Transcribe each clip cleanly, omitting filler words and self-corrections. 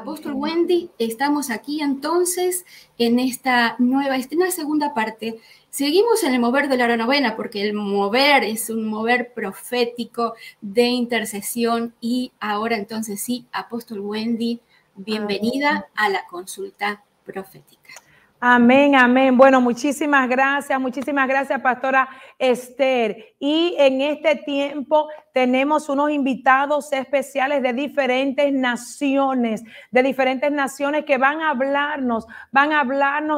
Apóstol Wendy, estamos aquí entonces en esta segunda parte. Seguimos en el mover de la hora novena, porque el mover es un mover profético de intercesión. Y ahora entonces sí, Apóstol Wendy, bienvenida a la consulta profética. Amén, amén. Bueno, muchísimas gracias, Pastora Esther. Y en este tiempo tenemos unos invitados especiales de diferentes naciones que van a hablarnos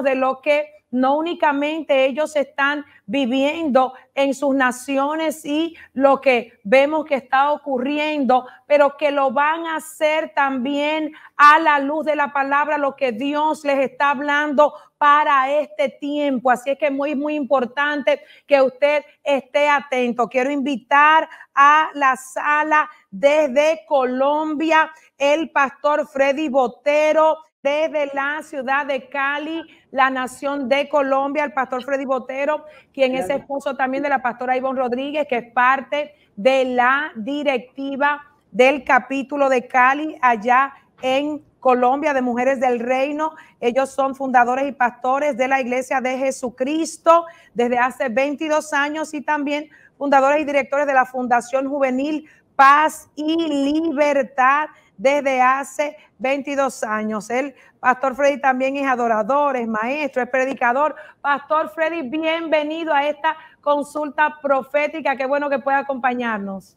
de lo que no únicamente ellos están viviendo en sus naciones y lo que vemos que está ocurriendo, pero que lo van a hacer también a la luz de la palabra, lo que Dios les está hablando para este tiempo. Así es que es muy, muy importante que usted esté atento. Quiero invitar a la sala desde Colombia, el pastor Freddy Botero, desde la ciudad de Cali, la nación de Colombia, el pastor Freddy Botero, quien es esposo también de la pastora Ivonne Rodríguez, que es parte de la directiva del capítulo de Cali allá en Colombia, de Mujeres del Reino. Ellos son fundadores y pastores de la Iglesia de Jesucristo desde hace 22 años y también fundadores y directores de la Fundación Juvenil Paz y Libertad desde hace 22 años. El pastor Freddy también es adorador, es maestro, es predicador. Pastor Freddy, bienvenido a esta consulta profética. Qué bueno que pueda acompañarnos.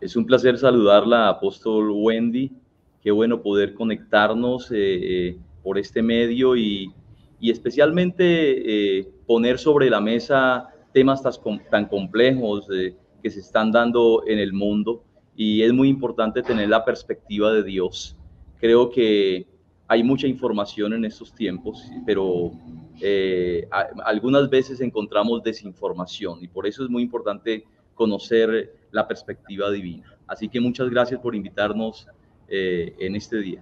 Es un placer saludarla, Apóstol Wendy. Qué bueno poder conectarnos por este medio y especialmente poner sobre la mesa temas tan complejos que se están dando en el mundo. Y es muy importante tener la perspectiva de Dios. Creo que hay mucha información en estos tiempos, pero algunas veces encontramos desinformación y por eso es muy importante conocer la perspectiva divina. Así que muchas gracias por invitarnos en este día.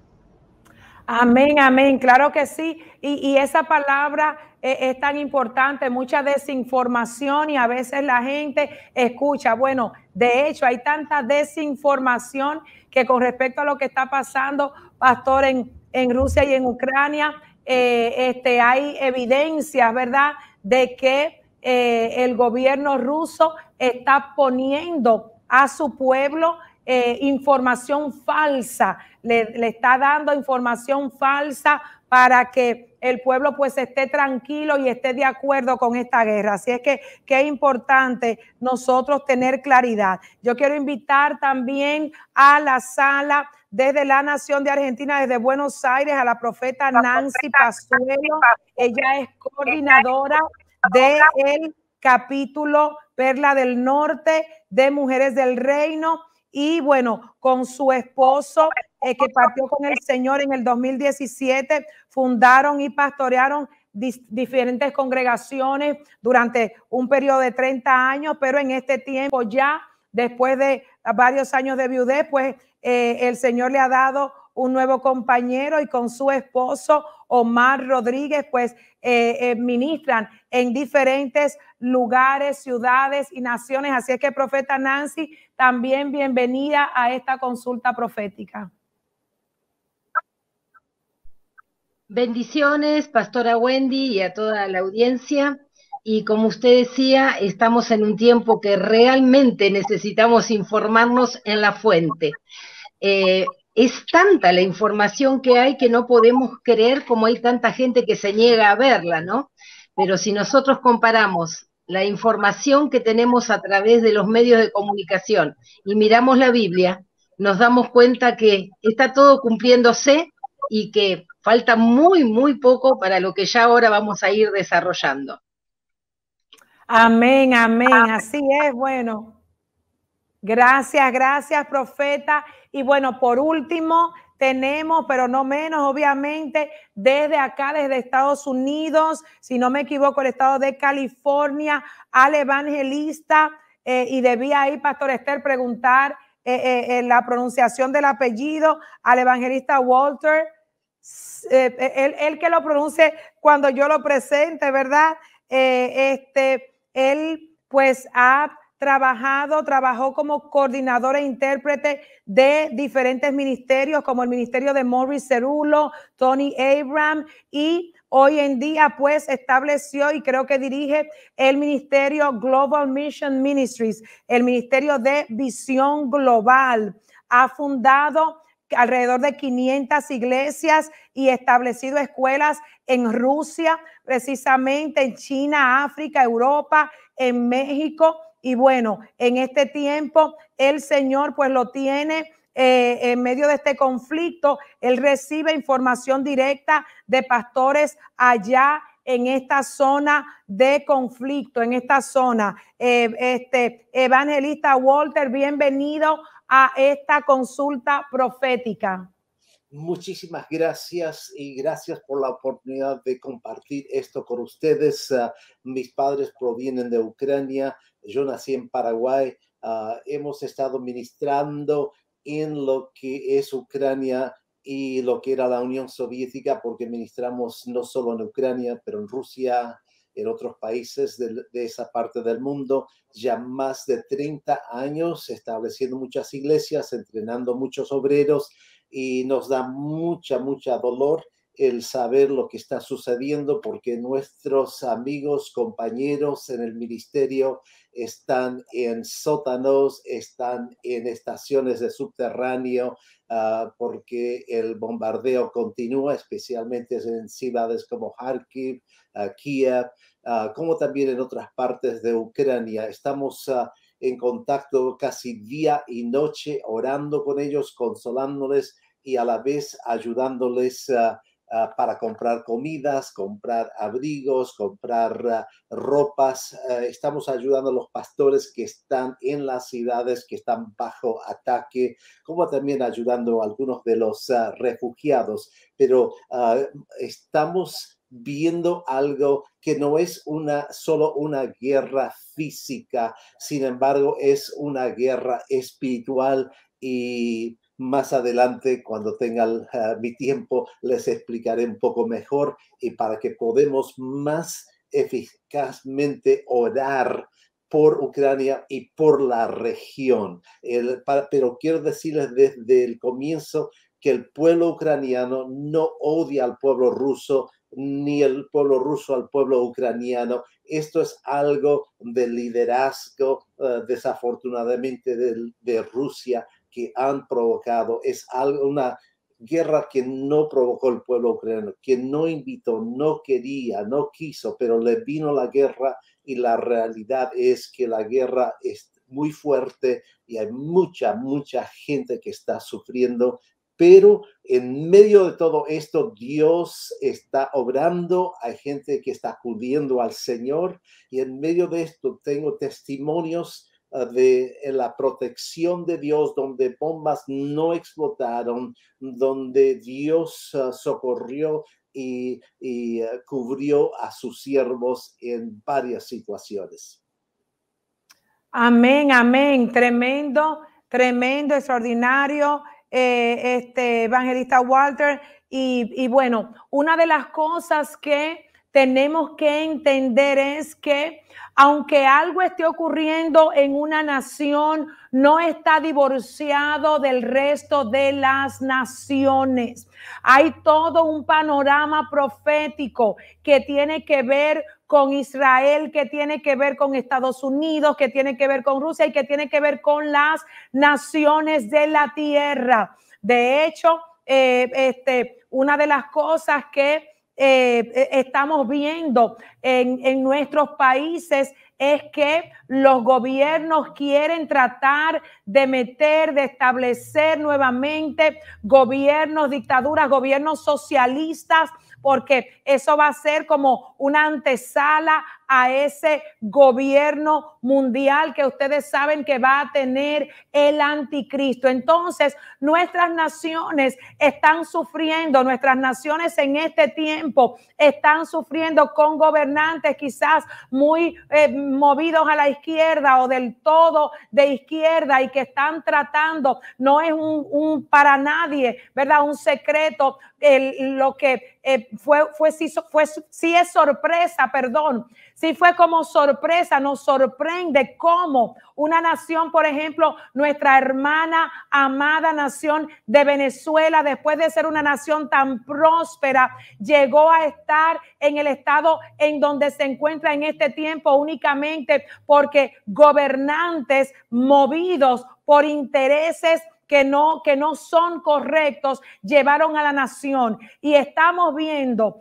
Amén, amén, claro que sí. Y esa palabra es tan importante, mucha desinformación y a veces la gente escucha. Bueno, de hecho hay tanta desinformación que con respecto a lo que está pasando, pastor, en Rusia y en Ucrania, hay evidencias, ¿verdad?, de que el gobierno ruso está poniendo a su pueblo información falsa, le está dando información falsa para que el pueblo pues esté tranquilo y esté de acuerdo con esta guerra. Así es que es importante nosotros tener claridad. Yo quiero invitar también a la sala desde la nación de Argentina, desde Buenos Aires, a la profeta Nancy Pazuelo. Ella es coordinadora del capítulo Perla del Norte de Mujeres del Reino. Y bueno, con su esposo que partió con el Señor en el 2017, fundaron y pastorearon diferentes congregaciones durante un periodo de 30 años, pero en este tiempo ya, después de varios años de viudez, pues el Señor le ha dado un nuevo compañero y con su esposo Omar Rodríguez pues ministran en diferentes lugares, ciudades y naciones. Así es que, profeta Nancy, también bienvenida a esta consulta profética. Bendiciones, pastora Wendy, y a toda la audiencia. Y como usted decía, estamos en un tiempo que realmente necesitamos informarnos en la fuente. Es tanta la información que hay que no podemos creer como hay tanta gente que se niega a verla, ¿no? Pero si nosotros comparamos la información que tenemos a través de los medios de comunicación y miramos la Biblia, nos damos cuenta que está todo cumpliéndose y que falta muy, muy poco para lo que ya ahora vamos a ir desarrollando. Amén, amén, así es. Bueno, gracias, profeta. Y bueno, por último, tenemos, pero no menos, obviamente, desde acá, desde Estados Unidos, si no me equivoco, el estado de California, al evangelista, y debía ahí, pastor Esther, preguntar la pronunciación del apellido al evangelista Walter, él que lo pronuncie cuando yo lo presente, ¿verdad? Él pues ha trabajó como coordinadora e intérprete de diferentes ministerios, como el ministerio de Morris Cerulo, Tony Abraham, y hoy en día pues estableció y creo que dirige el ministerio Global Mission Ministries, el ministerio de visión global. Ha fundado alrededor de 500 iglesias y establecido escuelas en Rusia, precisamente en China, África, Europa, en México. Y bueno, en este tiempo el Señor pues lo tiene en medio de este conflicto. Él recibe información directa de pastores allá en esta zona de conflicto, en esta zona. Evangelista Walter, bienvenido a esta consulta profética. Muchísimas gracias y gracias por la oportunidad de compartir esto con ustedes. Mis padres provienen de Ucrania, yo nací en Paraguay. Hemos estado ministrando en lo que es Ucrania y lo que era la Unión Soviética, porque ministramos no solo en Ucrania, pero en Rusia, en otros países de esa parte del mundo. Ya más de 30 años estableciendo muchas iglesias, entrenando muchos obreros, y nos da mucha dolor el saber lo que está sucediendo, porque nuestros amigos, compañeros en el ministerio están en sótanos, están en estaciones de subterráneo, porque el bombardeo continúa, especialmente en ciudades como Kharkiv, Kiev, como también en otras partes de Ucrania. Estamos en contacto casi día y noche, orando con ellos, consolándoles y a la vez ayudándoles para comprar comidas, comprar abrigos, comprar ropas. Estamos ayudando a los pastores que están en las ciudades que están bajo ataque, como también ayudando a algunos de los refugiados. Pero estamos viendo algo que no es solo una guerra física, sin embargo es una guerra espiritual, y más adelante, cuando tenga mi tiempo, les explicaré un poco mejor, y para que podamos más eficazmente orar por Ucrania y por la región. Pero quiero decirles desde el comienzo que el pueblo ucraniano no odia al pueblo ruso, ni el pueblo ruso al pueblo ucraniano. Esto es algo del liderazgo, desafortunadamente, de Rusia, que han provocado. Es una guerra que no provocó el pueblo ucraniano, que no invitó, no quería, no quiso, pero le vino la guerra, y la realidad es que la guerra es muy fuerte y hay mucha gente que está sufriendo. Pero en medio de todo esto, Dios está obrando, hay gente que está acudiendo al Señor, y en medio de esto tengo testimonios de la protección de Dios, donde bombas no explotaron, donde Dios socorrió y cubrió a sus siervos en varias situaciones. Amén, amén. Tremendo, extraordinario, evangelista Walter. Y bueno, una de las cosas que tenemos que entender es que aunque algo esté ocurriendo en una nación, no está divorciado del resto de las naciones. Hay todo un panorama profético que tiene que ver con Israel, que tiene que ver con Estados Unidos, que tiene que ver con Rusia y que tiene que ver con las naciones de la tierra. De hecho, una de las cosas que estamos viendo en nuestros países es que los gobiernos quieren tratar de establecer nuevamente gobiernos, dictaduras, gobiernos socialistas, porque eso va a ser como una antesala a ese gobierno mundial que ustedes saben que va a tener el anticristo. Entonces, nuestras naciones están sufriendo, nuestras naciones en este tiempo están sufriendo con gobernantes quizás muy movidos a la izquierda o del todo de izquierda, y que están tratando, no es un para nadie, ¿verdad? Un secreto, lo que sí es sorpresa, sí fue como sorpresa. Nos sorprende cómo una nación, por ejemplo, nuestra hermana amada nación de Venezuela, después de ser una nación tan próspera, llegó a estar en el estado en donde se encuentra en este tiempo únicamente porque gobernantes movidos por intereses que no son correctos llevaron a la nación. Y estamos viendo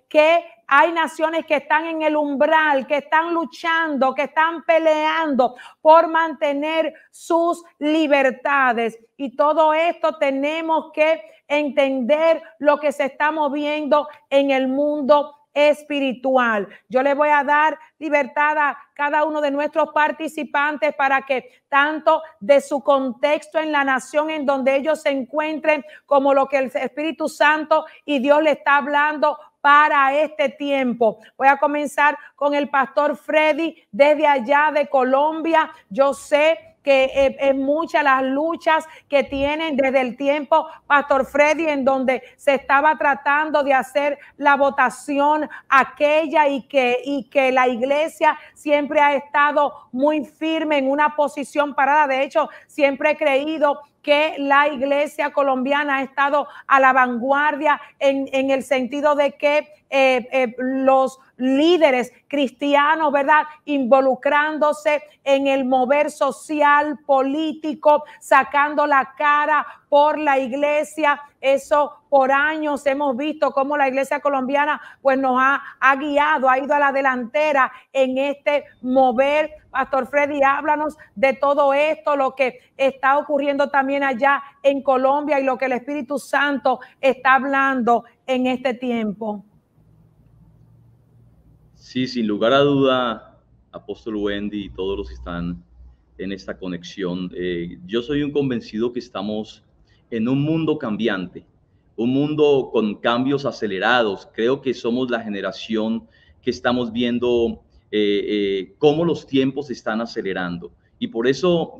que hay naciones que están en el umbral, que están luchando, que están peleando por mantener sus libertades. Y todo esto tenemos que entender lo que se está moviendo en el mundo espiritual. Yo le voy a dar libertad a cada uno de nuestros participantes para que tanto de su contexto en la nación en donde ellos se encuentren, como lo que el Espíritu Santo y Dios le está hablando para este tiempo. Voy a comenzar con el pastor Freddy desde allá de Colombia. Yo sé que es muchas las luchas que tienen desde el tiempo, pastor Freddy, en donde se estaba tratando de hacer la votación aquella y que la iglesia siempre ha estado muy firme en una posición parada. De hecho, siempre he creído que la iglesia colombiana ha estado a la vanguardia en el sentido de que los líderes cristianos, ¿verdad?, involucrándose en el mover social, político, sacando la cara por la iglesia. Eso por años hemos visto cómo la iglesia colombiana pues nos ha guiado, ha ido a la delantera en este mover. Pastor Freddy, háblanos de todo esto, lo que está ocurriendo también allá en Colombia y lo que el Espíritu Santo está hablando en este tiempo. Sí, sin lugar a duda, Apóstol Wendy y todos los que están en esta conexión, yo soy un convencido que estamos en un mundo cambiante, un mundo con cambios acelerados. Creo que somos la generación que estamos viendo cómo los tiempos se están acelerando. Y por eso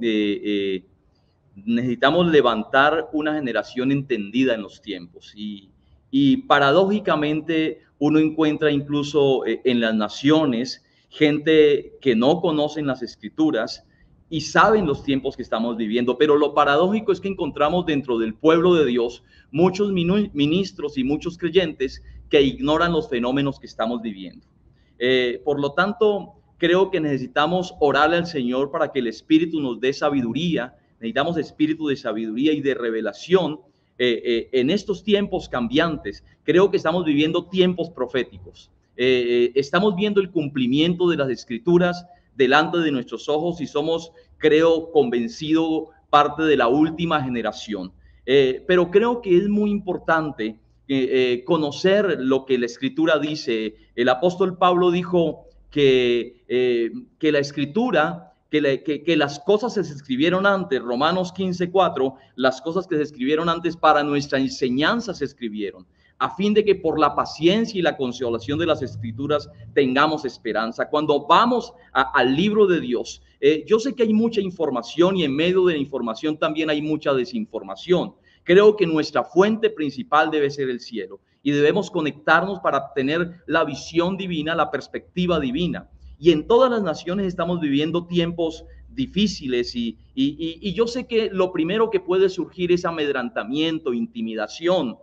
necesitamos levantar una generación entendida en los tiempos. Y paradójicamente uno encuentra incluso en las naciones gente que no conocen las escrituras y saben los tiempos que estamos viviendo, pero lo paradójico es que encontramos dentro del pueblo de Dios muchos ministros y muchos creyentes que ignoran los fenómenos que estamos viviendo. Por lo tanto, creo que necesitamos orarle al Señor para que el Espíritu nos dé sabiduría. Necesitamos espíritu de sabiduría y de revelación en estos tiempos cambiantes. Creo que estamos viviendo tiempos proféticos. Estamos viendo el cumplimiento de las escrituras delante de nuestros ojos y somos, creo, convencido, parte de la última generación. Pero creo que es muy importante conocer lo que la escritura dice. El apóstol Pablo dijo que la escritura, que las cosas que se escribieron antes, Romanos 15:4, las cosas que se escribieron antes para nuestra enseñanza se escribieron, a fin de que por la paciencia y la consolación de las escrituras tengamos esperanza. Cuando vamos al libro de Dios, yo sé que hay mucha información y en medio de la información también hay mucha desinformación. Creo que nuestra fuente principal debe ser el cielo y debemos conectarnos para tener la visión divina, la perspectiva divina. Y en todas las naciones estamos viviendo tiempos difíciles y yo sé que lo primero que puede surgir es amedrantamiento, intimidación,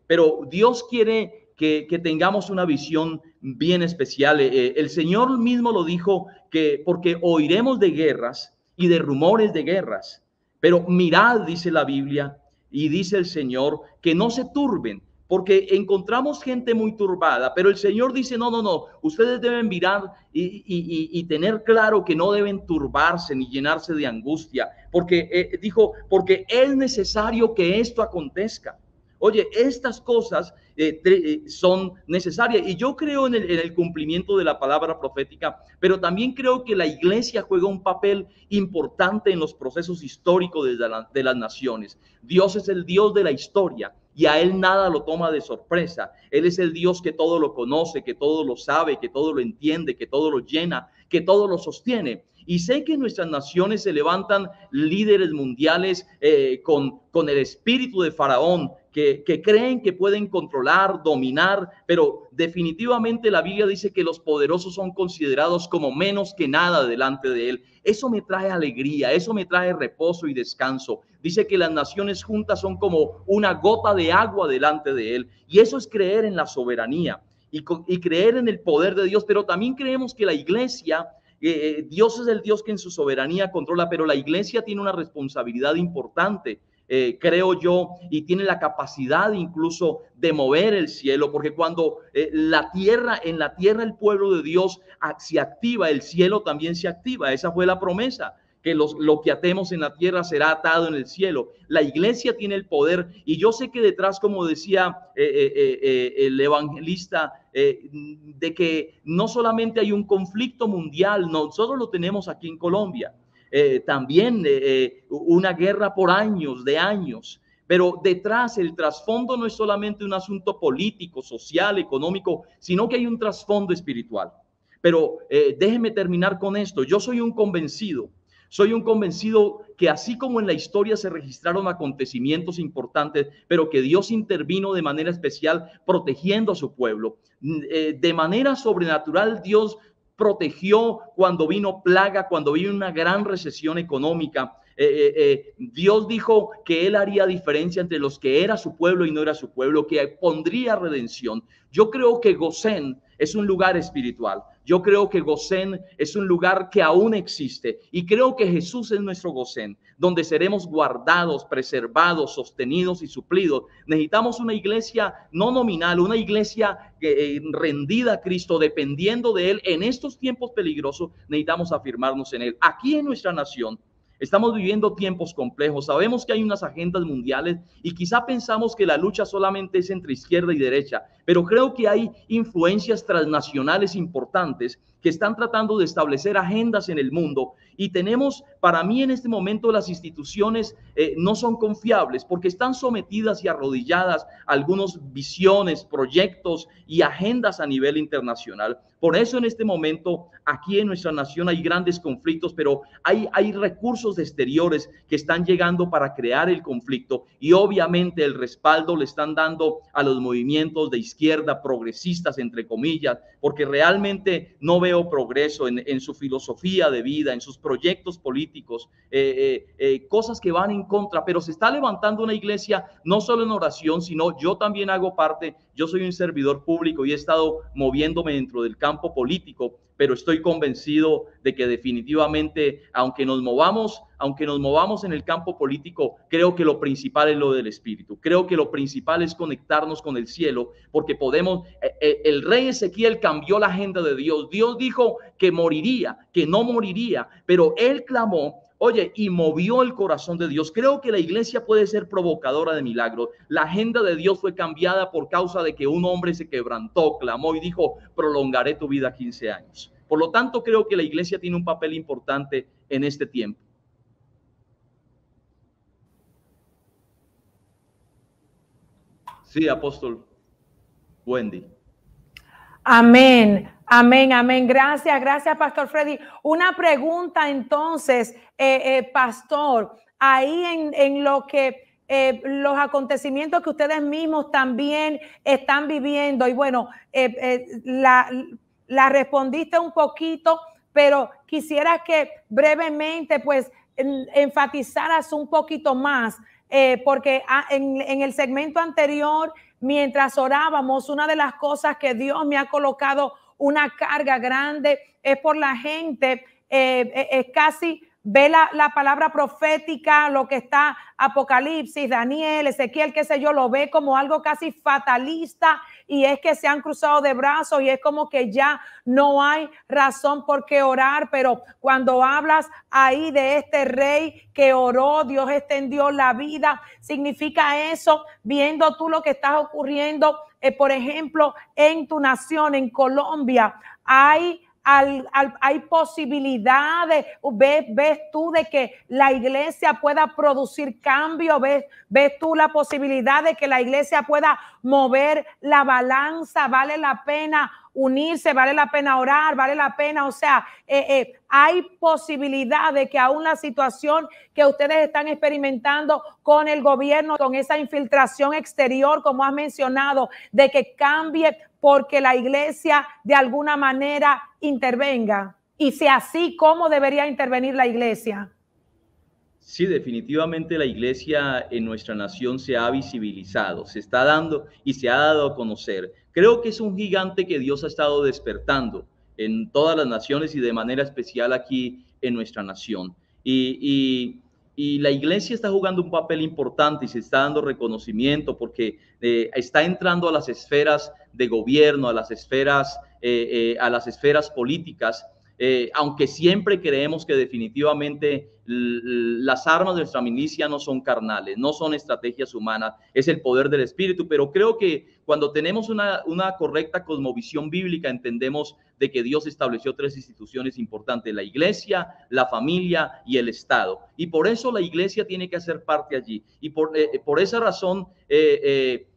pero Dios quiere que tengamos una visión bien especial. El Señor mismo lo dijo, que porque oiremos de guerras y de rumores de guerras, pero mirad, dice la Biblia, y dice el Señor, que no se turben, porque encontramos gente muy turbada, pero el Señor dice, no, ustedes deben mirar y tener claro que no deben turbarse ni llenarse de angustia, porque dijo, porque es necesario que esto acontezca. Oye, estas cosas son necesarias y yo creo en el cumplimiento de la palabra profética, pero también creo que la iglesia juega un papel importante en los procesos históricos de las naciones. Dios es el Dios de la historia y a Él nada lo toma de sorpresa. Él es el Dios que todo lo conoce, que todo lo sabe, que todo lo entiende, que todo lo llena, que todo lo sostiene. Y sé que en nuestras naciones se levantan líderes mundiales con el espíritu de Faraón, que creen que pueden controlar, dominar, pero definitivamente la Biblia dice que los poderosos son considerados como menos que nada delante de Él. Eso me trae alegría, eso me trae reposo y descanso. Dice que las naciones juntas son como una gota de agua delante de Él, y eso es creer en la soberanía y creer en el poder de Dios, pero también creemos que la iglesia, Dios es el Dios que en su soberanía controla, pero la iglesia tiene una responsabilidad importante, creo yo, y tiene la capacidad incluso de mover el cielo, porque cuando en la tierra el pueblo de Dios se activa, el cielo también se activa. Esa fue la promesa, que lo que atemos en la tierra será atado en el cielo. La iglesia tiene el poder, y yo sé que detrás, como decía el evangelista, de que no solamente hay un conflicto mundial, nosotros lo tenemos aquí en Colombia, también una guerra por años, pero detrás, el trasfondo no es solamente un asunto político, social, económico, sino que hay un trasfondo espiritual. Pero déjeme terminar con esto. Yo soy un convencido que así como en la historia se registraron acontecimientos importantes, pero que Dios intervino de manera especial protegiendo a su pueblo, de manera sobrenatural Dios protegió cuando vino plaga, cuando vino una gran recesión económica. Dios dijo que Él haría diferencia entre los que era su pueblo y no era su pueblo, que pondría redención. Yo creo que Gosén es un lugar espiritual. Yo creo que Gosén es un lugar que aún existe, y creo que Jesús es nuestro Gosén, donde seremos guardados, preservados, sostenidos y suplidos. Necesitamos una iglesia no nominal, una iglesia rendida a Cristo, dependiendo de Él. En estos tiempos peligrosos necesitamos afirmarnos en Él. Aquí en nuestra nación estamos viviendo tiempos complejos. Sabemos que hay unas agendas mundiales y quizá pensamos que la lucha solamente es entre izquierda y derecha, pero creo que hay influencias transnacionales importantes que están tratando de establecer agendas en el mundo, y tenemos, para mí en este momento, las instituciones no son confiables porque están sometidas y arrodilladas a algunas visiones, proyectos y agendas a nivel internacional. Por eso en este momento aquí en nuestra nación hay grandes conflictos, pero hay recursos exteriores que están llegando para crear el conflicto, y obviamente el respaldo le están dando a los movimientos de izquierda, progresistas entre comillas, porque realmente no veo progreso en su filosofía de vida, en sus proyectos políticos, cosas que van en contra. Pero se está levantando una iglesia no solo en oración, sino yo también hago parte. Yo soy un servidor público y he estado moviéndome dentro del campo político, pero estoy convencido de que definitivamente, aunque nos movamos en el campo político, creo que lo principal es lo del Espíritu. Creo que lo principal es conectarnos con el cielo, porque podemos, el rey Ezequiel cambió la agenda de Dios. Dios dijo que moriría, que no moriría, pero él clamó, oye, y movió el corazón de Dios. Creo que la iglesia puede ser provocadora de milagros. La agenda de Dios fue cambiada por causa de que un hombre se quebrantó, clamó y dijo, prolongaré tu vida 15 años. Por lo tanto, creo que la iglesia tiene un papel importante en este tiempo. Sí, apóstol Wendy. Amén, amén, amén. Gracias, gracias, Pastor Freddy. Una pregunta entonces, Pastor, ahí en lo que los acontecimientos que ustedes mismos también están viviendo, y bueno, la respondiste un poquito, pero quisiera que brevemente pues enfatizaras un poquito más, porque en el segmento anterior, mientras orábamos, una de las cosas que Dios me ha colocado una carga grande es por la gente, es casi ve la palabra profética, lo que está Apocalipsis, Daniel, Ezequiel, qué sé yo, lo ve como algo casi fatalista, y es que se han cruzado de brazos y es como que ya no hay razón por qué orar. Pero cuando hablas ahí de este rey que oró, Dios extendió la vida, significa eso, viendo tú lo que está ocurriendo, por ejemplo, en tu nación, en Colombia, hay posibilidades, ves tú de que la iglesia pueda producir cambio, ves tú la posibilidad de que la iglesia pueda mover la balanza. Vale la pena unirse, vale la pena orar, vale la pena, o sea, hay posibilidad de que aún la situación que ustedes están experimentando con el gobierno, con esa infiltración exterior, como has mencionado, de que cambie porque la iglesia de alguna manera intervenga. Y si así, ¿cómo debería intervenir la iglesia? Sí, definitivamente la iglesia en nuestra nación se ha visibilizado, se está dando y se ha dado a conocer. Creo que es un gigante que Dios ha estado despertando en todas las naciones y de manera especial aquí en nuestra nación. Y la iglesia está jugando un papel importante y se está dando reconocimiento porque está entrando a las esferas de gobierno, a las esferas políticas. Aunque siempre creemos que definitivamente las armas de nuestra milicia no son carnales, no son estrategias humanas, es el poder del Espíritu, pero creo que cuando tenemos una correcta cosmovisión bíblica, entendemos de que Dios estableció 3 instituciones importantes: la iglesia, la familia y el Estado, y por eso la iglesia tiene que hacer parte allí, y por esa razón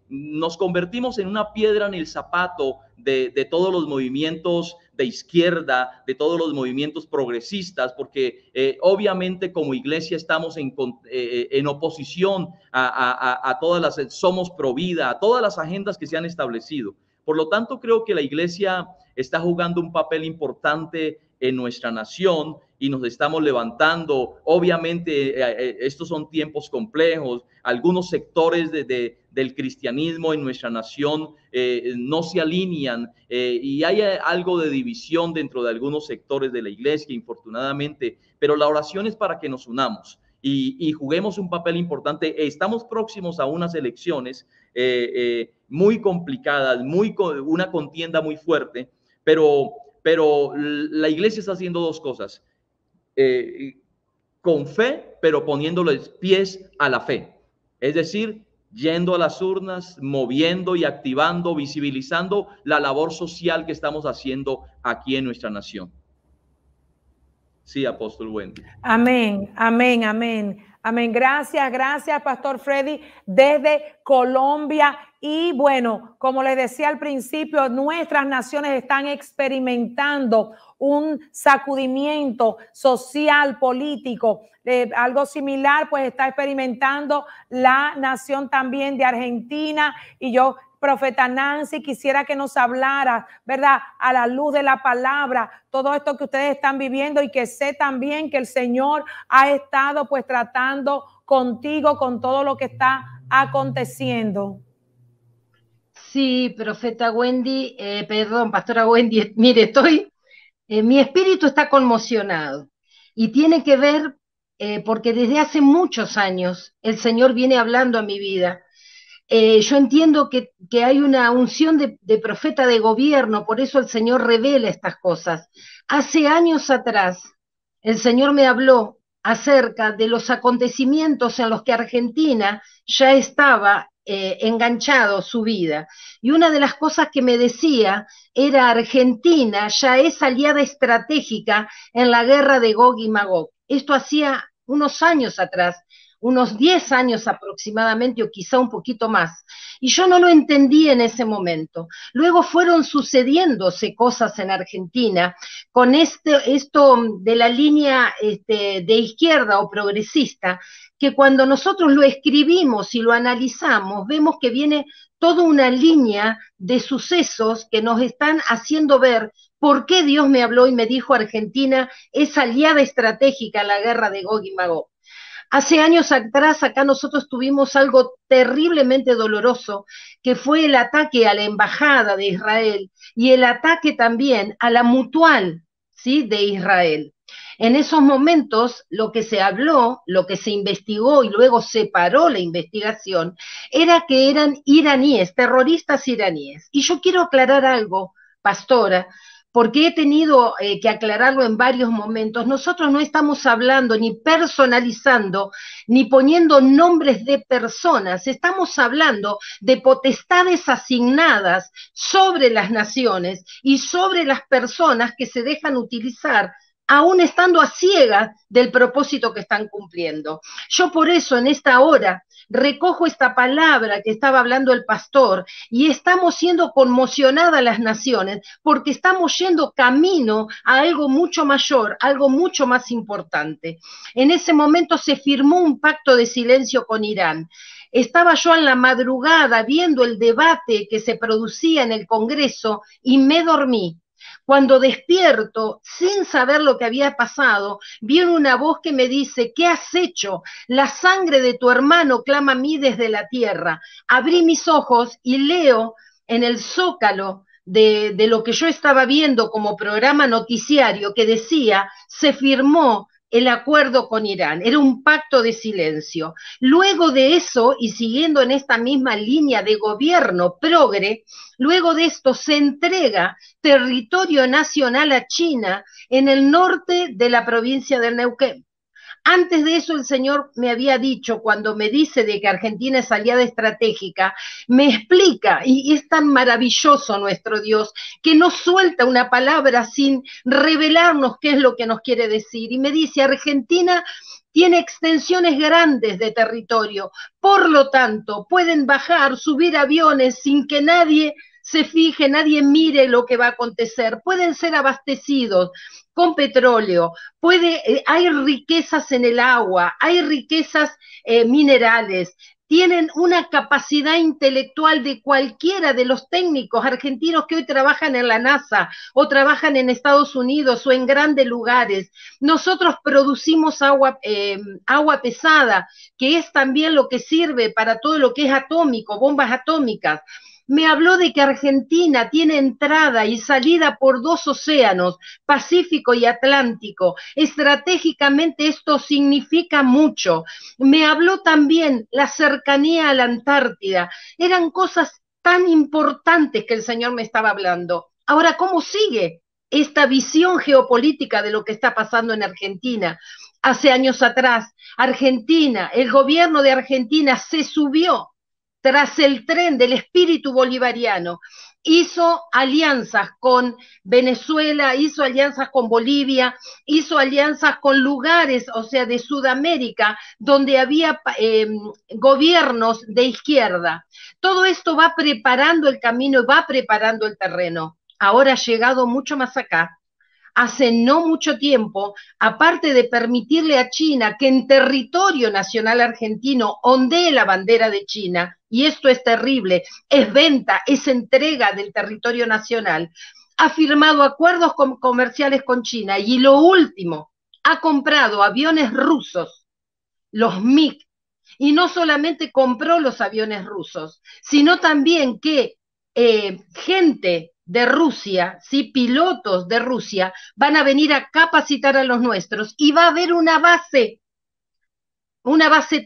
nos convertimos en una piedra en el zapato de todos los movimientos de izquierda, de todos los movimientos progresistas, porque obviamente como iglesia estamos en oposición a todas las, somos pro vida, a todas las agendas que se han establecido. Por lo tanto, creo que la iglesia está jugando un papel importante en nuestra nación y nos estamos levantando. Obviamente, estos son tiempos complejos. Algunos sectores del cristianismo en nuestra nación no se alinean y hay algo de división dentro de algunos sectores de la iglesia, infortunadamente, pero la oración es para que nos unamos y juguemos un papel importante. Estamos próximos a unas elecciones muy complicadas, una contienda muy fuerte, pero la iglesia está haciendo 2 cosas, con fe, pero poniéndoles pies a la fe, es decir, yendo a las urnas, moviendo y activando, visibilizando la labor social que estamos haciendo aquí en nuestra nación. Sí, Apóstol Wendy. Amén, amén, amén. Amén. Gracias, gracias, Pastor Freddy, desde Colombia. Y bueno, como les decía al principio, nuestras naciones están experimentando un sacudimiento social, político. Algo similar, pues está experimentando la nación también de Argentina. Y yo, Profeta Nancy, quisiera que nos hablara, ¿verdad?, a la luz de la palabra, todo esto que ustedes están viviendo, y que sé también que el Señor ha estado pues tratando contigo con todo lo que está aconteciendo. Sí, Profeta Wendy, Pastora Wendy, mire, mi espíritu está conmocionado y tiene que ver porque desde hace muchos años el Señor viene hablando a mi vida. Yo entiendo que hay una unción de profeta de gobierno, por eso el Señor revela estas cosas. Hace años atrás, el Señor me habló acerca de los acontecimientos en los que Argentina ya estaba enganchado su vida. Y una de las cosas que me decía era: Argentina ya es aliada estratégica en la guerra de Gog y Magog. Esto hacía unos años atrás, unos 10 años aproximadamente, o quizá un poquito más. Y yo no lo entendí en ese momento. Luego fueron sucediéndose cosas en Argentina con esto de la línea de izquierda o progresista, que cuando nosotros lo escribimos y lo analizamos, vemos que viene toda una línea de sucesos que nos están haciendo ver por qué Dios me habló y me dijo: Argentina es aliada estratégica en la guerra de Gog y Magog. Hace años atrás acá nosotros tuvimos algo terriblemente doloroso, que fue el ataque a la embajada de Israel y el ataque también a la mutual, ¿sí?, de Israel. En esos momentos lo que se habló, lo que se investigó y luego se paró la investigación, era que eran iraníes, terroristas iraníes. Y yo quiero aclarar algo, pastora, porque he tenido que aclararlo en varios momentos. Nosotros no estamos hablando ni personalizando, ni poniendo nombres de personas. Estamos hablando de potestades asignadas sobre las naciones y sobre las personas que se dejan utilizar aún estando a ciegas del propósito que están cumpliendo. Yo por eso en esta hora recojo esta palabra que estaba hablando el pastor y estamos siendo conmocionadas las naciones porque estamos yendo camino a algo mucho mayor, algo mucho más importante. En ese momento se firmó un pacto de silencio con Irán. Estaba yo en la madrugada viendo el debate que se producía en el Congreso y me dormí. Cuando despierto, sin saber lo que había pasado, viene una voz que me dice: ¿qué has hecho? La sangre de tu hermano clama a mí desde la tierra. Abrí mis ojos y leo en el zócalo de lo que yo estaba viendo como programa noticiario que decía: se firmó el acuerdo con Irán, era un pacto de silencio. Luego de eso, y siguiendo en esta misma línea de gobierno progre, luego de esto se entrega territorio nacional a China en el norte de la provincia del Neuquén. Antes de eso el Señor me había dicho, cuando me dice de que Argentina es aliada estratégica, me explica, y es tan maravilloso nuestro Dios, que no suelta una palabra sin revelarnos qué es lo que nos quiere decir. Y me dice: Argentina tiene extensiones grandes de territorio, por lo tanto pueden bajar, subir aviones sin que nadie se fije, nadie mire lo que va a acontecer, pueden ser abastecidos con petróleo, hay riquezas en el agua, hay riquezas minerales, tienen una capacidad intelectual de cualquiera de los técnicos argentinos que hoy trabajan en la NASA o trabajan en Estados Unidos o en grandes lugares. Nosotros producimos agua pesada, que es también lo que sirve para todo lo que es atómico, bombas atómicas. Me habló de que Argentina tiene entrada y salida por 2 océanos, Pacífico y Atlántico. Estratégicamente esto significa mucho. Me habló también la cercanía a la Antártida. Eran cosas tan importantes que el Señor me estaba hablando. Ahora, ¿cómo sigue esta visión geopolítica de lo que está pasando en Argentina? Hace años atrás, Argentina, el gobierno de Argentina se subió tras el tren del espíritu bolivariano, hizo alianzas con Venezuela, hizo alianzas con Bolivia, hizo alianzas con lugares, o sea, de Sudamérica, donde había gobiernos de izquierda. Todo esto va preparando el camino y va preparando el terreno. Ahora ha llegado mucho más acá. Hace no mucho tiempo, aparte de permitirle a China que en territorio nacional argentino ondee la bandera de China, y esto es terrible, es venta, es entrega del territorio nacional, ha firmado acuerdos comerciales con China y lo último, ha comprado aviones rusos, los MiG, y no solamente compró los aviones rusos, sino también que gente de Rusia, ¿sí? Pilotos de Rusia van a venir a capacitar a los nuestros y va a haber una base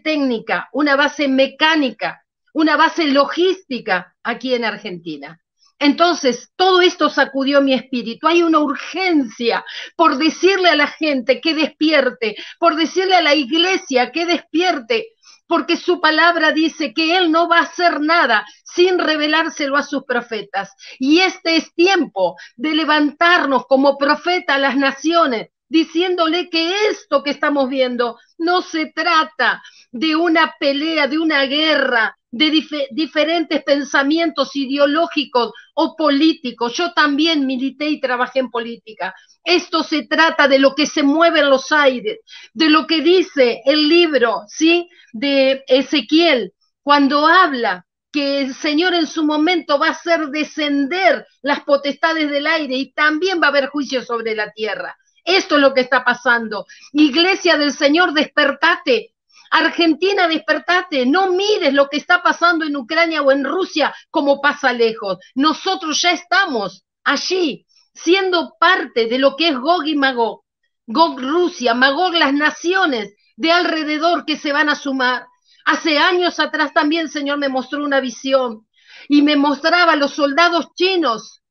técnica, una base mecánica, una base logística aquí en Argentina. Entonces, todo esto sacudió mi espíritu. Hay una urgencia por decirle a la gente que despierte, por decirle a la iglesia que despierte, porque su palabra dice que Él no va a hacer nada sin revelárselo a sus profetas. Y este es tiempo de levantarnos como profeta a las naciones, diciéndole que esto que estamos viendo no se trata de una pelea, de una guerra, de diferentes pensamientos ideológicos o políticos. Yo también milité y trabajé en política. Esto se trata de lo que se mueve en los aires, de lo que dice el libro, ¿sí?, de Ezequiel, cuando habla que el Señor en su momento va a hacer descender las potestades del aire y también va a haber juicio sobre la tierra. Esto es lo que está pasando. Iglesia del Señor, despertate. Argentina, despertate, no mires lo que está pasando en Ucrania o en Rusia como pasa lejos. Nosotros ya estamos allí, siendo parte de lo que es Gog y Magog. Gog Rusia, Magog las naciones de alrededor que se van a sumar. Hace años atrás también el Señor me mostró una visión y me mostraba a los soldados chinos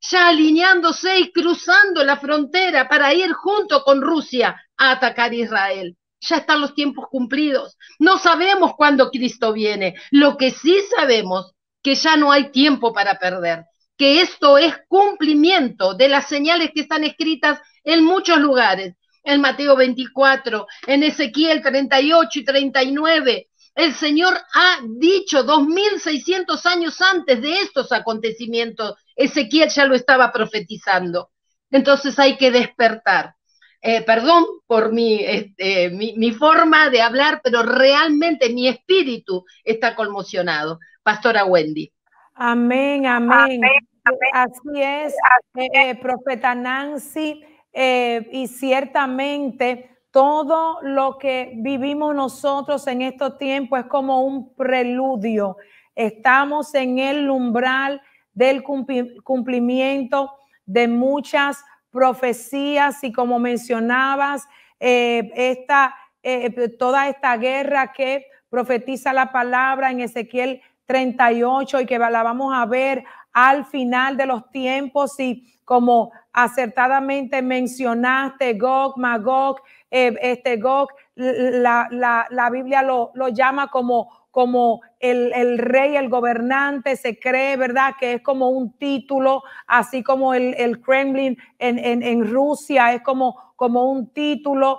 ya alineándose y cruzando la frontera para ir junto con Rusia a atacar a Israel. Ya están los tiempos cumplidos. No sabemos cuándo Cristo viene. Lo que sí sabemos, que ya no hay tiempo para perder, que esto es cumplimiento de las señales que están escritas en muchos lugares, en Mateo 24, en Ezequiel 38 y 39. El Señor ha dicho 2600 años antes de estos acontecimientos, Ezequiel ya lo estaba profetizando. Entonces hay que despertar. Perdón por mi forma de hablar, pero realmente mi espíritu está conmocionado. Pastora Wendy. Amén, amén. Así es, profeta Nancy, y ciertamente todo lo que vivimos nosotros en estos tiempos es como un preludio. Estamos en el umbral del cumplimiento de muchas profecías y, como mencionabas, toda esta guerra que profetiza la palabra en Ezequiel 38 y que la vamos a ver al final de los tiempos, y como acertadamente mencionaste, Gog, Magog, Gog, la Biblia lo llama como el rey, el gobernante. Se cree, ¿verdad?, que es como un título, así como el Kremlin en Rusia es como un título,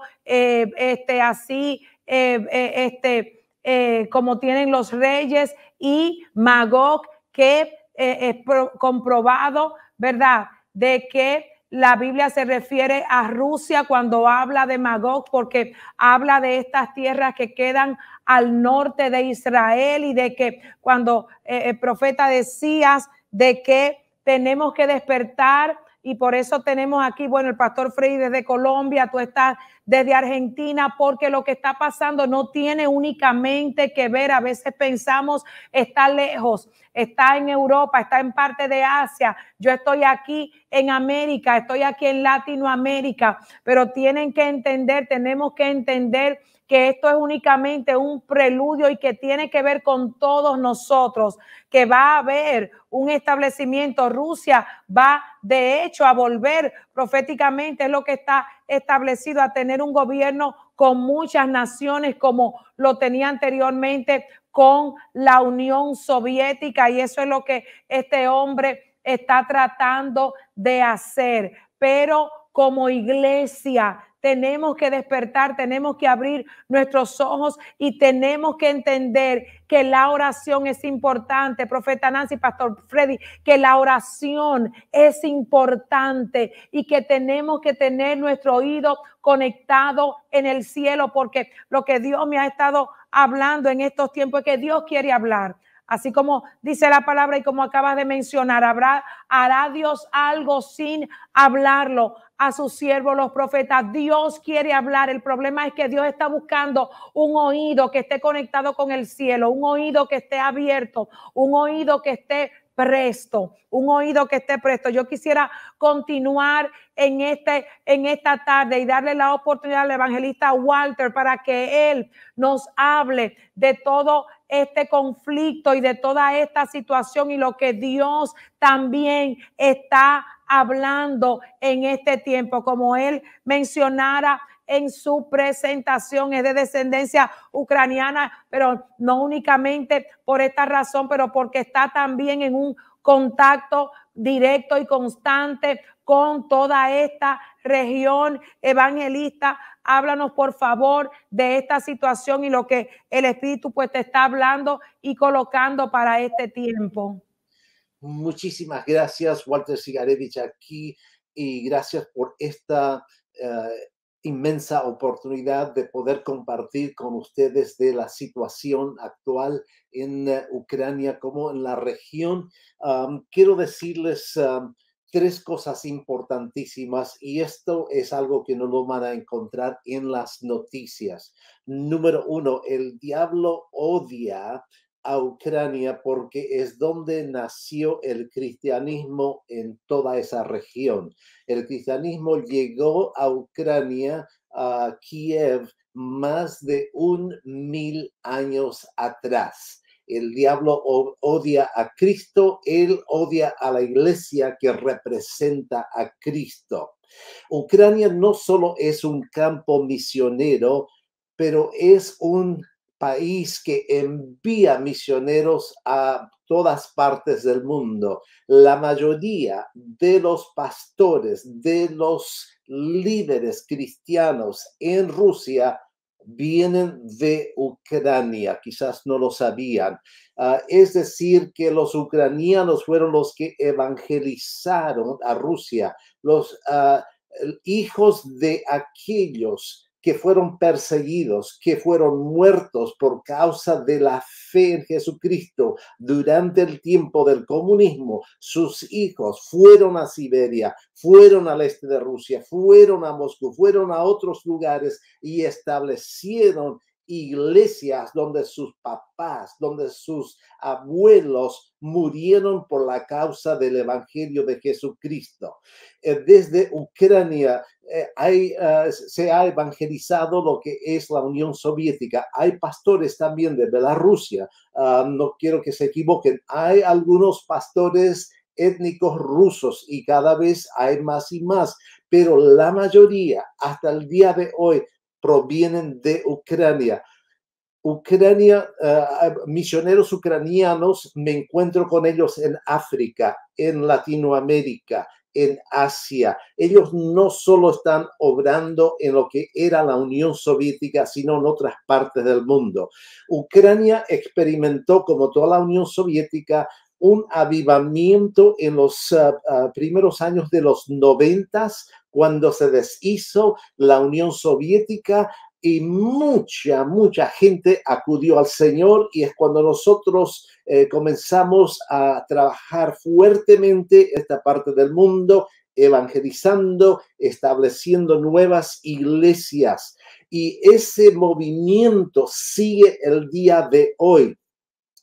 como tienen los reyes, y Magog, que es comprobado, ¿verdad?, de que la Biblia se refiere a Rusia cuando habla de Magog, porque habla de estas tierras que quedan al norte de Israel, y de que cuando el profeta decías de que tenemos que despertar, y por eso tenemos aquí, bueno, el pastor Freddy desde Colombia, tú estás desde Argentina, porque lo que está pasando no tiene únicamente que ver, a veces pensamos está lejos, está en Europa, está en parte de Asia, yo estoy aquí en América, estoy aquí en Latinoamérica, pero tienen que entender, tenemos que entender que esto es únicamente un preludio y que tiene que ver con todos nosotros, que va a haber un establecimiento. Rusia va de hecho a volver proféticamente, es lo que está establecido, a tener un gobierno con muchas naciones como lo tenía anteriormente con la Unión Soviética, y eso es lo que este hombre está tratando de hacer. Pero como iglesia tenemos que despertar, tenemos que abrir nuestros ojos y tenemos que entender que la oración es importante. Profeta Nancy, pastor Freddy, que la oración es importante y que tenemos que tener nuestro oído conectado en el cielo, porque lo que Dios me ha estado hablando en estos tiempos es que Dios quiere hablar. Así como dice la palabra y como acabas de mencionar, hará Dios algo sin hablarlo a sus siervos, los profetas. Dios quiere hablar. El problema es que Dios está buscando un oído que esté conectado con el cielo, un oído que esté abierto, un oído que esté presto, un oído que esté presto. Yo quisiera continuar en esta tarde y darle la oportunidad al evangelista Walter para que él nos hable de todo este conflicto y de toda esta situación y lo que Dios también está hablando en este tiempo. Como él mencionara en su presentación, es de descendencia ucraniana, pero no únicamente por esta razón, pero porque está también en un contacto directo y constante con toda esta región. Evangelista, háblanos por favor de esta situación y lo que el Espíritu pues te está hablando y colocando para este tiempo. Muchísimas gracias, Walter Sigarevich, aquí, y gracias por esta inmensa oportunidad de poder compartir con ustedes de la situación actual en Ucrania como en la región. Quiero decirles tres cosas importantísimas, y esto es algo que no lo van a encontrar en las noticias. Número uno, el diablo odia a Ucrania porque es donde nació el cristianismo en toda esa región. El cristianismo llegó a Ucrania, a Kiev, más de 1000 años atrás. El diablo odia a Cristo, él odia a la iglesia que representa a Cristo. Ucrania no solo es un campo misionero, pero es un país que envía misioneros a todas partes del mundo. La mayoría de los pastores, de los líderes cristianos en Rusia vienen de Ucrania, quizás no lo sabían. Es decir, que los ucranianos fueron los que evangelizaron a Rusia, los hijos de aquellos que fueron perseguidos, que fueron muertos por causa de la fe en Jesucristo durante el tiempo del comunismo. Sus hijos fueron a Siberia, fueron al este de Rusia, fueron a Moscú, fueron a otros lugares y establecieron iglesias donde sus papás, donde sus abuelos murieron por la causa del evangelio de Jesucristo. Desde Ucrania se ha evangelizado lo que es la Unión Soviética. Hay pastores también de Bielorrusia. No quiero que se equivoquen. Hay algunos pastores étnicos rusos y cada vez hay más y más, pero la mayoría hasta el día de hoy provienen de Ucrania. Ucrania, misioneros ucranianos, me encuentro con ellos en África, en Latinoamérica, en Asia. Ellos no solo están obrando en lo que era la Unión Soviética, sino en otras partes del mundo. Ucrania experimentó, como toda la Unión Soviética, un avivamiento en los primeros años de los 90, cuando se deshizo la Unión Soviética y mucha gente acudió al Señor, y es cuando nosotros comenzamos a trabajar fuertemente esta parte del mundo, evangelizando, estableciendo nuevas iglesias. Y ese movimiento sigue el día de hoy.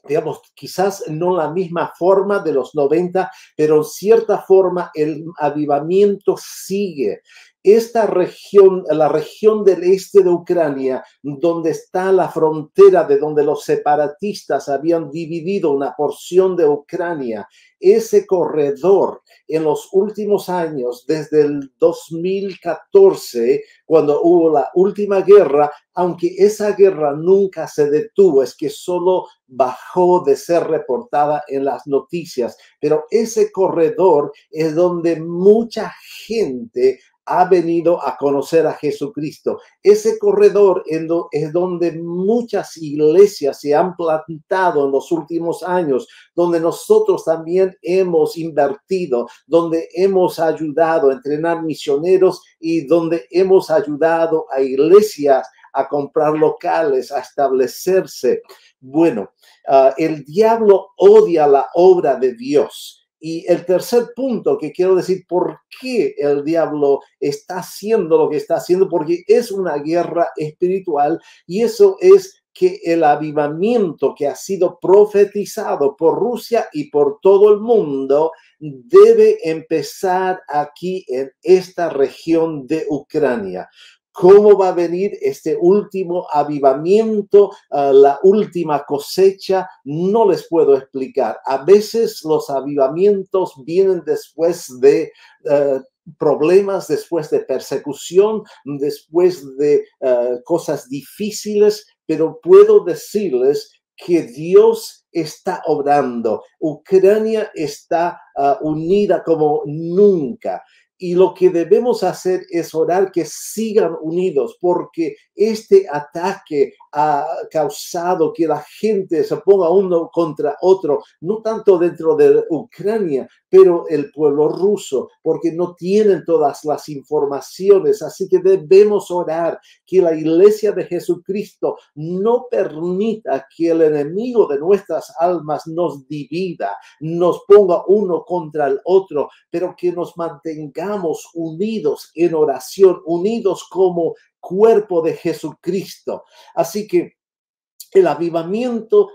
Digamos, quizás no la misma forma de los 90, pero en cierta forma el avivamiento sigue. Esta región, la región del este de Ucrania, donde está la frontera de donde los separatistas habían dividido una porción de Ucrania, ese corredor en los últimos años, desde el 2014, cuando hubo la última guerra, aunque esa guerra nunca se detuvo, es que solo bajó de ser reportada en las noticias, pero ese corredor es donde mucha gente ha venido a conocer a Jesucristo. Ese corredor es donde muchas iglesias se han plantado en los últimos años, donde nosotros también hemos invertido, donde hemos ayudado a entrenar misioneros y donde hemos ayudado a iglesias a comprar locales, a establecerse. Bueno, el diablo odia la obra de Dios. Y el tercer punto que quiero decir, ¿por qué el diablo está haciendo lo que está haciendo? Porque es una guerra espiritual, y eso es que el avivamiento que ha sido profetizado por Rusia y por todo el mundo debe empezar aquí en esta región de Ucrania. ¿Cómo va a venir este último avivamiento, la última cosecha? No les puedo explicar. A veces los avivamientos vienen después de problemas, después de persecución, después de cosas difíciles, pero puedo decirles que Dios está obrando. Ucrania está unida como nunca. Y lo que debemos hacer es orar que sigan unidos, porque este ataque ha causado que la gente se ponga uno contra otro, no tanto dentro de Ucrania, pero el pueblo ruso, porque no tienen todas las informaciones. Así que debemos orar que la iglesia de Jesucristo no permita que el enemigo de nuestras almas nos divida, nos ponga uno contra el otro, pero que nos mantengamos unidos en oración, unidos como cuerpo de Jesucristo. Así que el avivamiento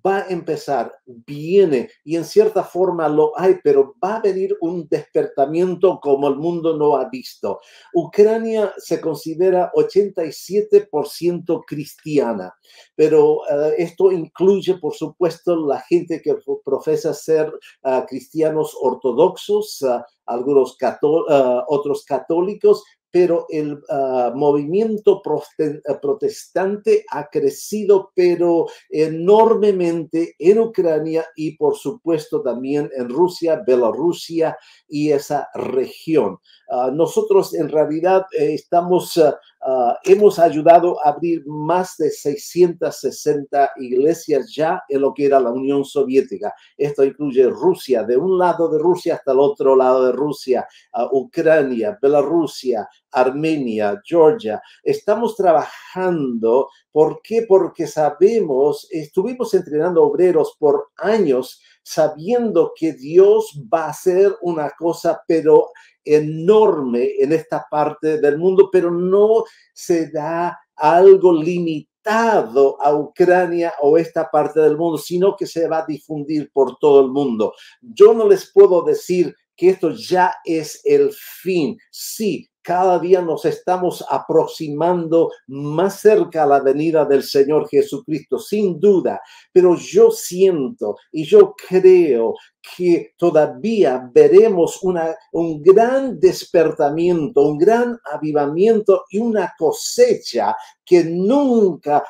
va a empezar, viene, y en cierta forma lo hay, pero va a venir un despertamiento como el mundo no ha visto. Ucrania se considera 87% cristiana, pero esto incluye, por supuesto, la gente que profesa ser cristianos ortodoxos, algunos otros católicos, pero el movimiento protestante ha crecido, pero enormemente en Ucrania y por supuesto también en Rusia, Bielorrusia y esa región. Nosotros en realidad hemos ayudado a abrir más de 660 iglesias ya en lo que era la Unión Soviética. Esto incluye Rusia, de un lado de Rusia hasta el otro lado de Rusia, Ucrania, Bielorrusia, Armenia, Georgia. Estamos trabajando. ¿Por qué? Porque sabemos, estuvimos entrenando obreros por años sabiendo que Dios va a hacer una cosa, pero enorme en esta parte del mundo, pero no se da algo limitado a Ucrania o esta parte del mundo, sino que se va a difundir por todo el mundo. Yo no les puedo decir que esto ya es el fin. Sí, cada día nos estamos aproximando más cerca a la venida del Señor Jesucristo, sin duda, pero yo siento y yo creo que todavía veremos un gran despertamiento, un gran avivamiento y una cosecha que nunca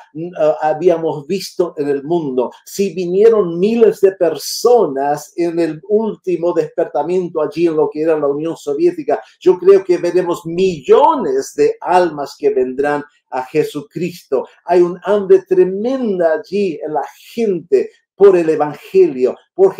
habíamos visto en el mundo. Si vinieron miles de personas en el último despertamiento allí en lo que era la Unión Soviética, yo creo que veremos millones de almas que vendrán a Jesucristo. Hay un hambre tremenda allí en la gente por el Evangelio, por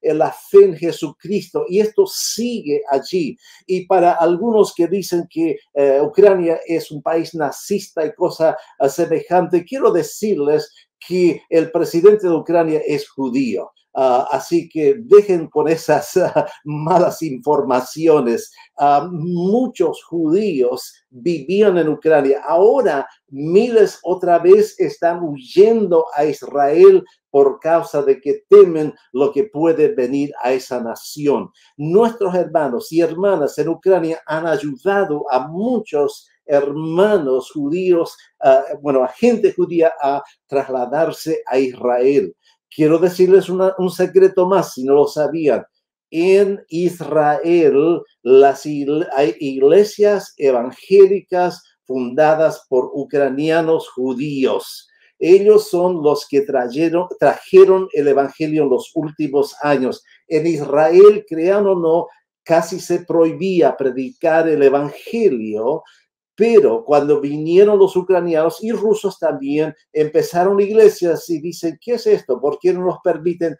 la fe en Jesucristo, y esto sigue allí. Y para algunos que dicen que Ucrania es un país nazista y cosa semejante, quiero decirles que el presidente de Ucrania es judío. Así que dejen con esas malas informaciones. Muchos judíos vivían en Ucrania. Ahora miles otra vez están huyendo a Israel por causa de que temen lo que puede venir a esa nación. Nuestros hermanos y hermanas en Ucrania han ayudado a muchos hermanos judíos, a gente judía a trasladarse a Israel. Quiero decirles un secreto más, si no lo sabían. En Israel hay iglesias evangélicas fundadas por ucranianos judíos. Ellos son los que trajeron el evangelio en los últimos años. En Israel, crean o no, casi se prohibía predicar el evangelio. Pero cuando vinieron los ucranianos y rusos también, empezaron iglesias y dicen, ¿qué es esto? ¿Por qué no nos permiten?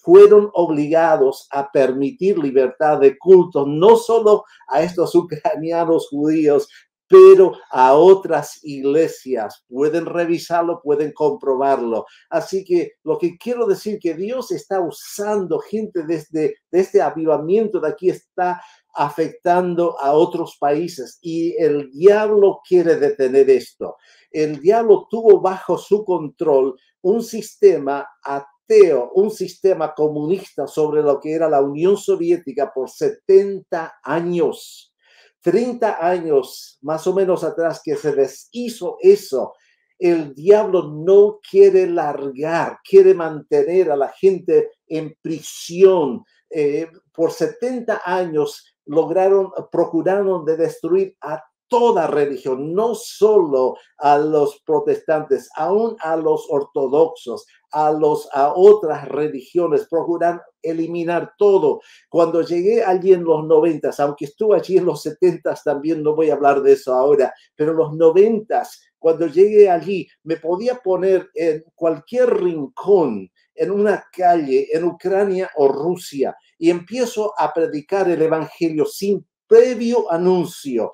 Fueron obligados a permitir libertad de culto, no solo a estos ucranianos judíos, pero a otras iglesias. Pueden revisarlo, pueden comprobarlo. Así que lo que quiero decir que Dios está usando gente desde este avivamiento de aquí, está afectando a otros países y el diablo quiere detener esto. El diablo tuvo bajo su control un sistema ateo, un sistema comunista sobre lo que era la Unión Soviética por 70 años. 30 años más o menos atrás que se deshizo eso. El diablo no quiere largar, quiere mantener a la gente en prisión. Por 70 años procuraron de destruir a toda religión, no solo a los protestantes, aún a los ortodoxos, a otras religiones, procuran eliminar todo. Cuando llegué allí en los 90, aunque estuve allí en los 70 también, no voy a hablar de eso ahora, pero en los 90, cuando llegué allí, me podía poner en cualquier rincón, en una calle, en Ucrania o Rusia, y empiezo a predicar el evangelio sin previo anuncio.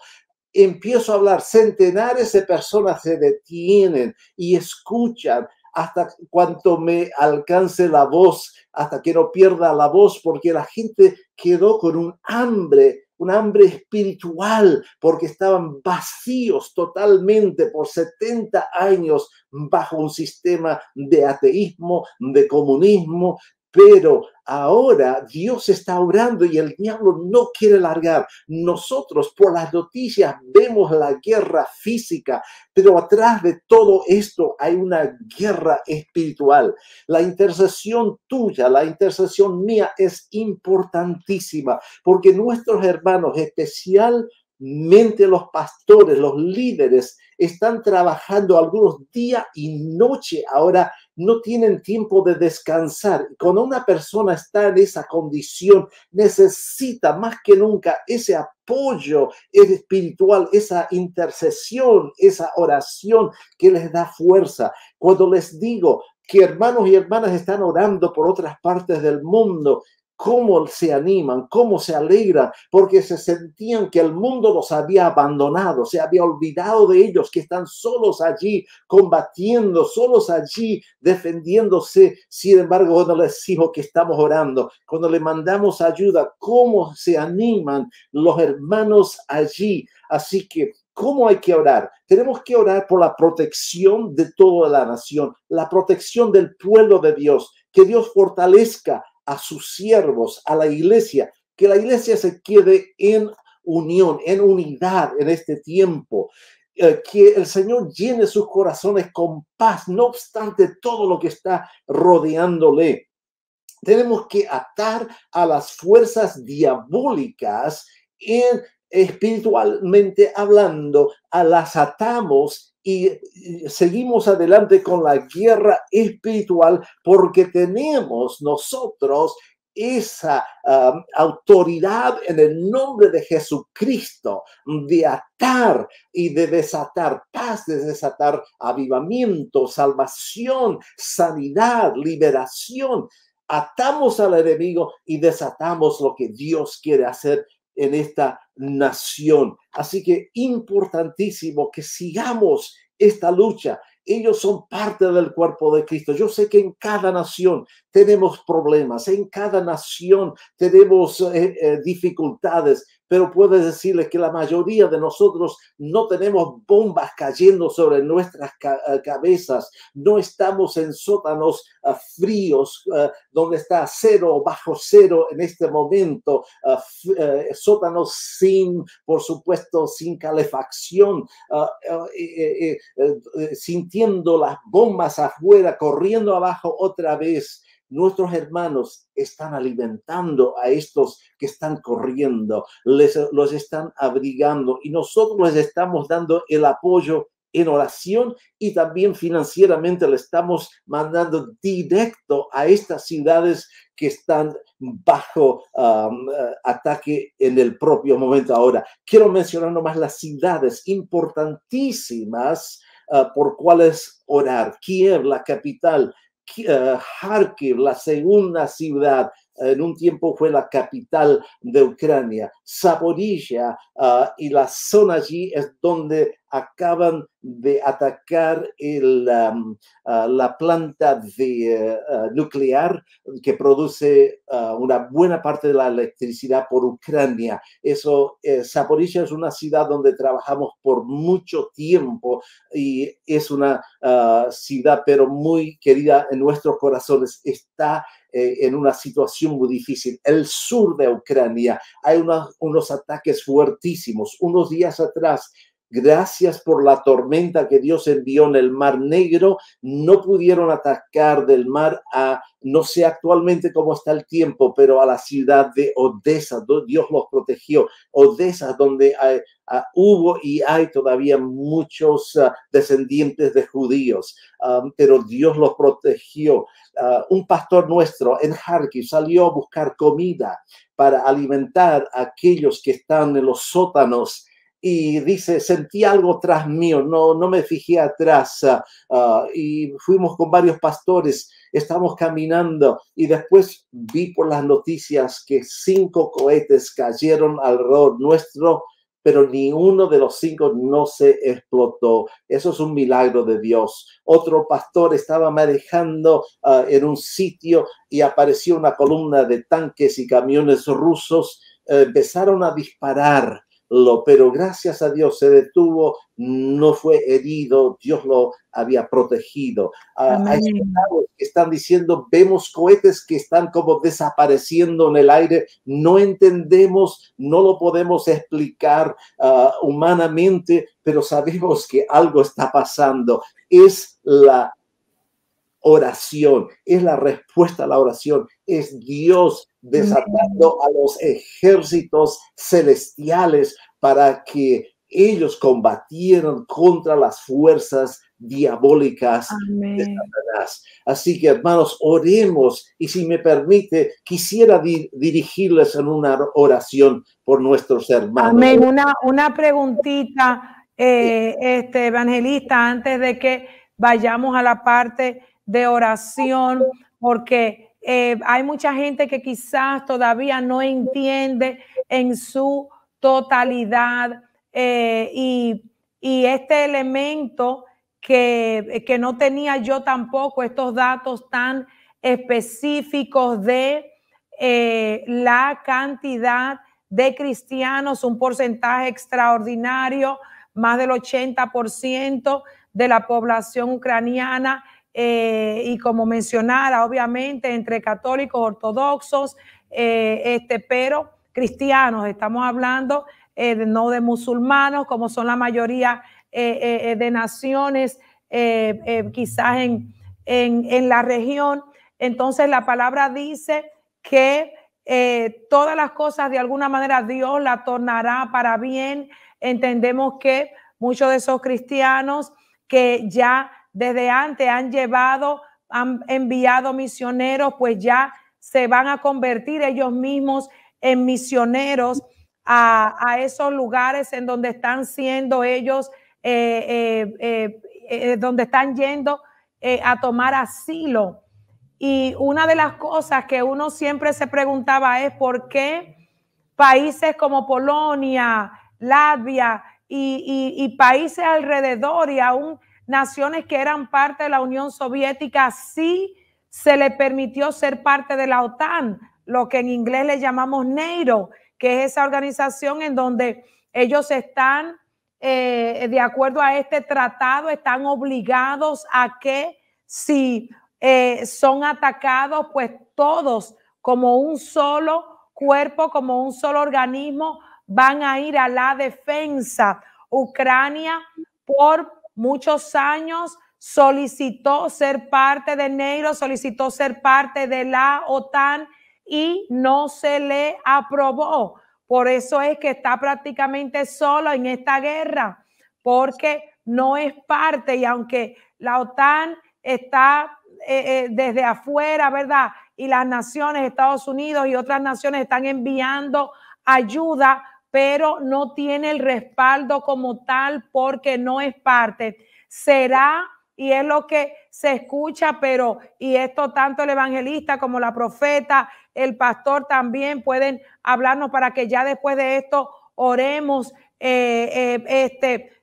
Empiezo a hablar, centenares de personas se detienen y escuchan hasta cuanto me alcance la voz, hasta que no pierda la voz, porque la gente quedó con un hambre espiritual, porque estaban vacíos totalmente por 70 años bajo un sistema de ateísmo, de comunismo. Pero ahora Dios está obrando y el diablo no quiere largar. Nosotros por las noticias vemos la guerra física, pero atrás de todo esto hay una guerra espiritual. La intercesión tuya, la intercesión mía es importantísima, porque nuestros hermanos, especialmente mente los pastores, los líderes, están trabajando algunos día y noche. Ahora no tienen tiempo de descansar. Cuando una persona está en esa condición, necesita más que nunca ese apoyo espiritual, esa intercesión, esa oración que les da fuerza. Cuando les digo que hermanos y hermanas están orando por otras partes del mundo, cómo se animan, cómo se alegran, porque se sentían que el mundo los había abandonado, se había olvidado de ellos, que están solos allí combatiendo, solos allí defendiéndose. Sin embargo, cuando les digo que estamos orando, cuando le mandamos ayuda, cómo se animan los hermanos allí. Así que, ¿cómo hay que orar? Tenemos que orar por la protección de toda la nación, la protección del pueblo de Dios, que Dios fortalezca a sus siervos, a la iglesia, que la iglesia se quede en unión, en unidad en este tiempo, que el Señor llene sus corazones con paz, no obstante todo lo que está rodeándole. Tenemos que atar a las fuerzas diabólicas espiritualmente hablando, las atamos y seguimos adelante con la guerra espiritual, porque tenemos nosotros esa autoridad en el nombre de Jesucristo de atar y de desatar paz, de desatar avivamiento, salvación, sanidad, liberación. Atamos al enemigo y desatamos lo que Dios quiere hacer en esta nación. Así que importantísimo que sigamos esta lucha. Ellos son parte del cuerpo de Cristo. Yo sé que en cada nación tenemos problemas, en cada nación tenemos dificultades, pero puedo decirles que la mayoría de nosotros no tenemos bombas cayendo sobre nuestras cabezas, no estamos en sótanos fríos donde está cero o bajo cero en este momento, sótanos sin, por supuesto, sin calefacción, sintiendo las bombas afuera, corriendo abajo otra vez. Nuestros hermanos están alimentando a estos que están corriendo, los están abrigando y nosotros les estamos dando el apoyo en oración y también financieramente le estamos mandando directo a estas ciudades que están bajo ataque en el propio momento. Ahora, quiero mencionar nomás las ciudades importantísimas por cuales orar. Kiev, la capital, Kharkiv, la segunda ciudad, en un tiempo fue la capital de Ucrania. Zaporizhia y la zona allí es donde acaban de atacar la planta nuclear que produce una buena parte de la electricidad por Ucrania. Zaporizhia es una ciudad donde trabajamos por mucho tiempo y es una ciudad pero muy querida en nuestros corazones. Está en una situación muy difícil. El sur de Ucrania hay unos ataques fuertísimos. Unos días atrás, gracias por la tormenta que Dios envió en el Mar Negro, no pudieron atacar del mar a, no sé actualmente cómo está el tiempo, pero a la ciudad de Odessa. Dios los protegió. Odessa, donde hubo y hay todavía muchos descendientes de judíos, pero Dios los protegió. Un pastor nuestro en Kharkiv salió a buscar comida para alimentar a aquellos que están en los sótanos y dice, sentí algo tras mío, no me fijé atrás y fuimos con varios pastores, estamos caminando y después vi por las noticias que 5 cohetes cayeron alrededor nuestro, pero ni uno de los 5 no se explotó. Eso es un milagro de Dios. Otro pastor estaba manejando en un sitio y apareció una columna de tanques y camiones rusos. Empezaron a disparar, pero gracias a Dios se detuvo, no fue herido, Dios lo había protegido. Hay estados que están diciendo, vemos cohetes que están como desapareciendo en el aire, no entendemos, no lo podemos explicar humanamente, pero sabemos que algo está pasando. Es la oración, es la respuesta a la oración, es Dios desatando a los ejércitos celestiales para que ellos combatieran contra las fuerzas diabólicas de Satanás. Así que, hermanos, oremos, y si me permite, quisiera dirigirles en una oración por nuestros hermanos. Amén. Una preguntita, evangelista, antes de que vayamos a la parte de oración, porque hay mucha gente que quizás todavía no entiende en su totalidad y este elemento que no tenía yo tampoco, estos datos tan específicos de la cantidad de cristianos, un porcentaje extraordinario, más del 80% de la población ucraniana, y como mencionara, obviamente entre católicos, ortodoxos, pero cristianos, estamos hablando no de musulmanos, como son la mayoría de naciones, quizás en la región. Entonces la palabra dice que todas las cosas de alguna manera Dios la tornará para bien. Entendemos que muchos de esos cristianos que ya desde antes han enviado misioneros, pues ya se van a convertir ellos mismos en misioneros a esos lugares en donde están siendo ellos, donde están yendo a tomar asilo. Y una de las cosas que uno siempre se preguntaba es por qué países como Polonia, Latvia y países alrededor, y aún naciones que eran parte de la Unión Soviética, sí se le permitió ser parte de la OTAN, lo que en inglés le llamamos NATO, que es esa organización en donde ellos están, de acuerdo a este tratado, están obligados a que si son atacados, pues todos como un solo cuerpo, como un solo organismo, van a ir a la defensa. Ucrania por muchos años solicitó ser parte de NATO, solicitó ser parte de la OTAN y no se le aprobó. Por eso es que está prácticamente solo en esta guerra, porque no es parte, y aunque la OTAN está desde afuera, ¿verdad? Y las naciones, Estados Unidos y otras naciones están enviando ayuda, pero no tiene el respaldo como tal porque no es parte. Será, y es lo que se escucha, pero, y esto tanto el evangelista como la profeta, el pastor también pueden hablarnos para que ya después de esto oremos.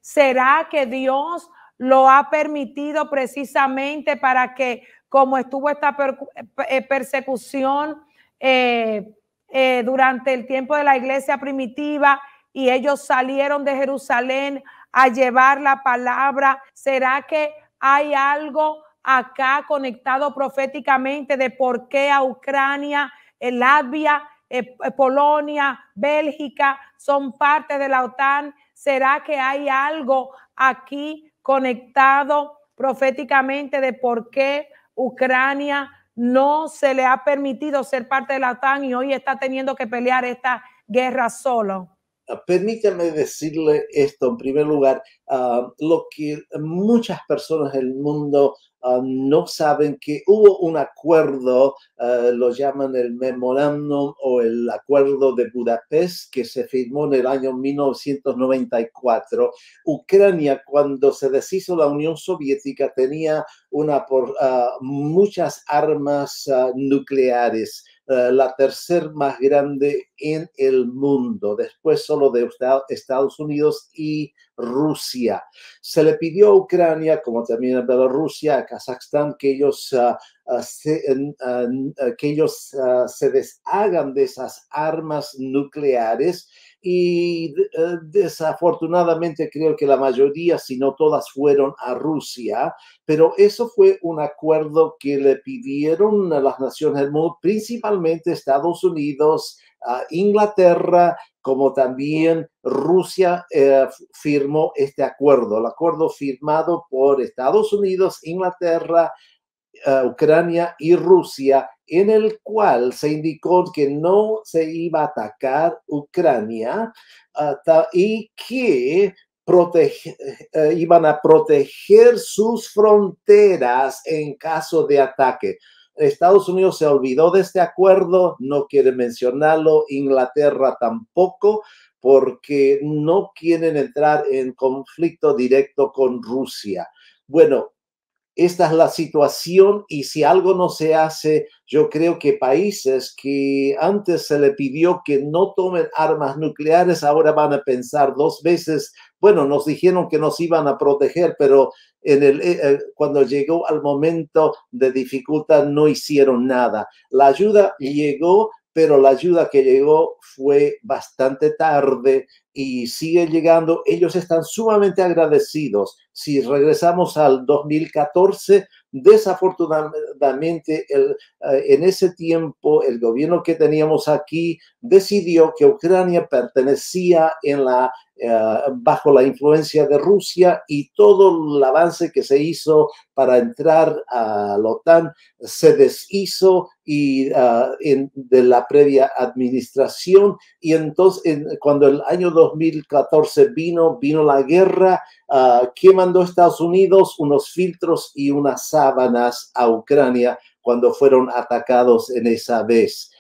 ¿Será que Dios lo ha permitido precisamente para que, como estuvo esta persecución durante el tiempo de la iglesia primitiva y ellos salieron de Jerusalén a llevar la palabra, será que hay algo acá conectado proféticamente de por qué a Ucrania, Latvia, Polonia, Bélgica son parte de la OTAN? ¿Será que hay algo aquí conectado proféticamente de por qué Ucrania no se le ha permitido ser parte de la OTAN y hoy está teniendo que pelear esta guerra solo? Permítame decirle esto en primer lugar, lo que muchas personas del mundo no saben, que hubo un acuerdo, lo llaman el memorándum o el acuerdo de Budapest, que se firmó en el año 1994. Ucrania, cuando se deshizo la Unión Soviética, tenía muchas armas nucleares. La tercera más grande en el mundo, después solo de Estados Unidos y Rusia. Se le pidió a Ucrania, como también a Bielorrusia, a Kazajstán, que ellos se deshagan de esas armas nucleares, y desafortunadamente creo que la mayoría, si no todas, fueron a Rusia, pero eso fue un acuerdo que le pidieron a las naciones del mundo, principalmente Estados Unidos, Inglaterra, como también Rusia firmó este acuerdo, el acuerdo firmado por Estados Unidos, Inglaterra, Ucrania y Rusia, en el cual se indicó que no se iba a atacar Ucrania y que iban a proteger sus fronteras en caso de ataque. Estados Unidos se olvidó de este acuerdo, no quiere mencionarlo, Inglaterra tampoco, porque no quieren entrar en conflicto directo con Rusia. Bueno, esta es la situación y si algo no se hace, yo creo que países que antes se le pidió que no tomen armas nucleares, ahora van a pensar dos veces. Bueno, nos dijeron que nos iban a proteger, pero cuando llegó al momento de dificultad no hicieron nada. La ayuda llegó, pero la ayuda que llegó fue bastante tarde y sigue llegando. Ellos están sumamente agradecidos. Si regresamos al 2014, desafortunadamente en ese tiempo el gobierno que teníamos aquí decidió que Ucrania pertenecía bajo la influencia de Rusia y todo el avance que se hizo para entrar a la OTAN se deshizo de la previa administración. Y entonces cuando el año 2014 vino la guerra, ¿qué mandó Estados Unidos? Unos filtros y unas sábanas a Ucrania cuando fueron atacados en esa vez.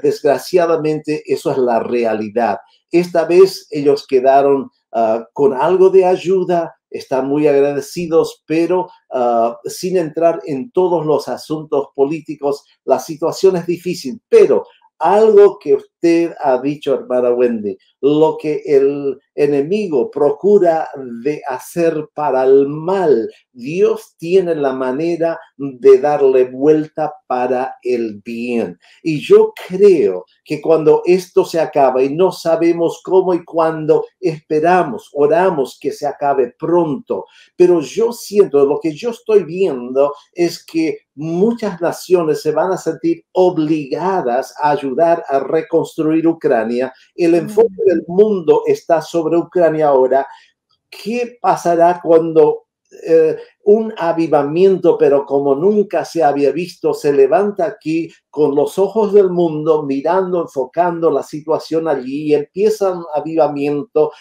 Desgraciadamente, eso es la realidad. Esta vez ellos quedaron con algo de ayuda, están muy agradecidos, pero sin entrar en todos los asuntos políticos, la situación es difícil. Pero algo que usted ha dicho, hermana Wendy, lo que el enemigo procura de hacer para el mal, Dios tiene la manera de darle vuelta para el bien. Y yo creo que cuando esto se acaba y no sabemos cómo y cuándo, esperamos, oramos que se acabe pronto. Pero yo siento, lo que yo estoy viendo es que muchas naciones se van a sentir obligadas a ayudar a reconstruir Ucrania. El enfoque del mundo está sobre Ucrania ahora. ¿Qué pasará cuando un avivamiento, pero como nunca se había visto, se levanta aquí con los ojos del mundo, mirando, enfocando la situación allí y empieza un avivamiento?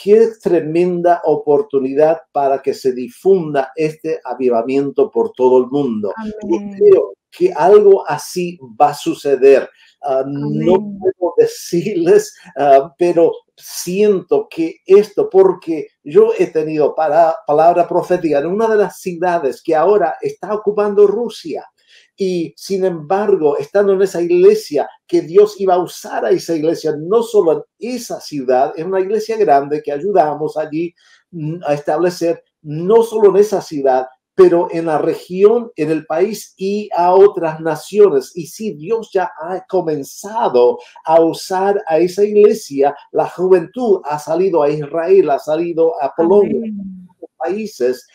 Qué tremenda oportunidad para que se difunda este avivamiento por todo el mundo. Yo creo que algo así va a suceder. No puedo decirles, pero siento que esto, porque yo he tenido palabra profética en una de las ciudades que ahora está ocupando Rusia. Y sin embargo, estando en esa iglesia, que Dios iba a usar a esa iglesia, no solo en esa ciudad, es una iglesia grande que ayudamos allí a establecer, no solo en esa ciudad, pero en la región, en el país y a otras naciones. Y si Dios ya ha comenzado a usar a esa iglesia, la juventud ha salido a Israel, ha salido a Polonia, a otros países,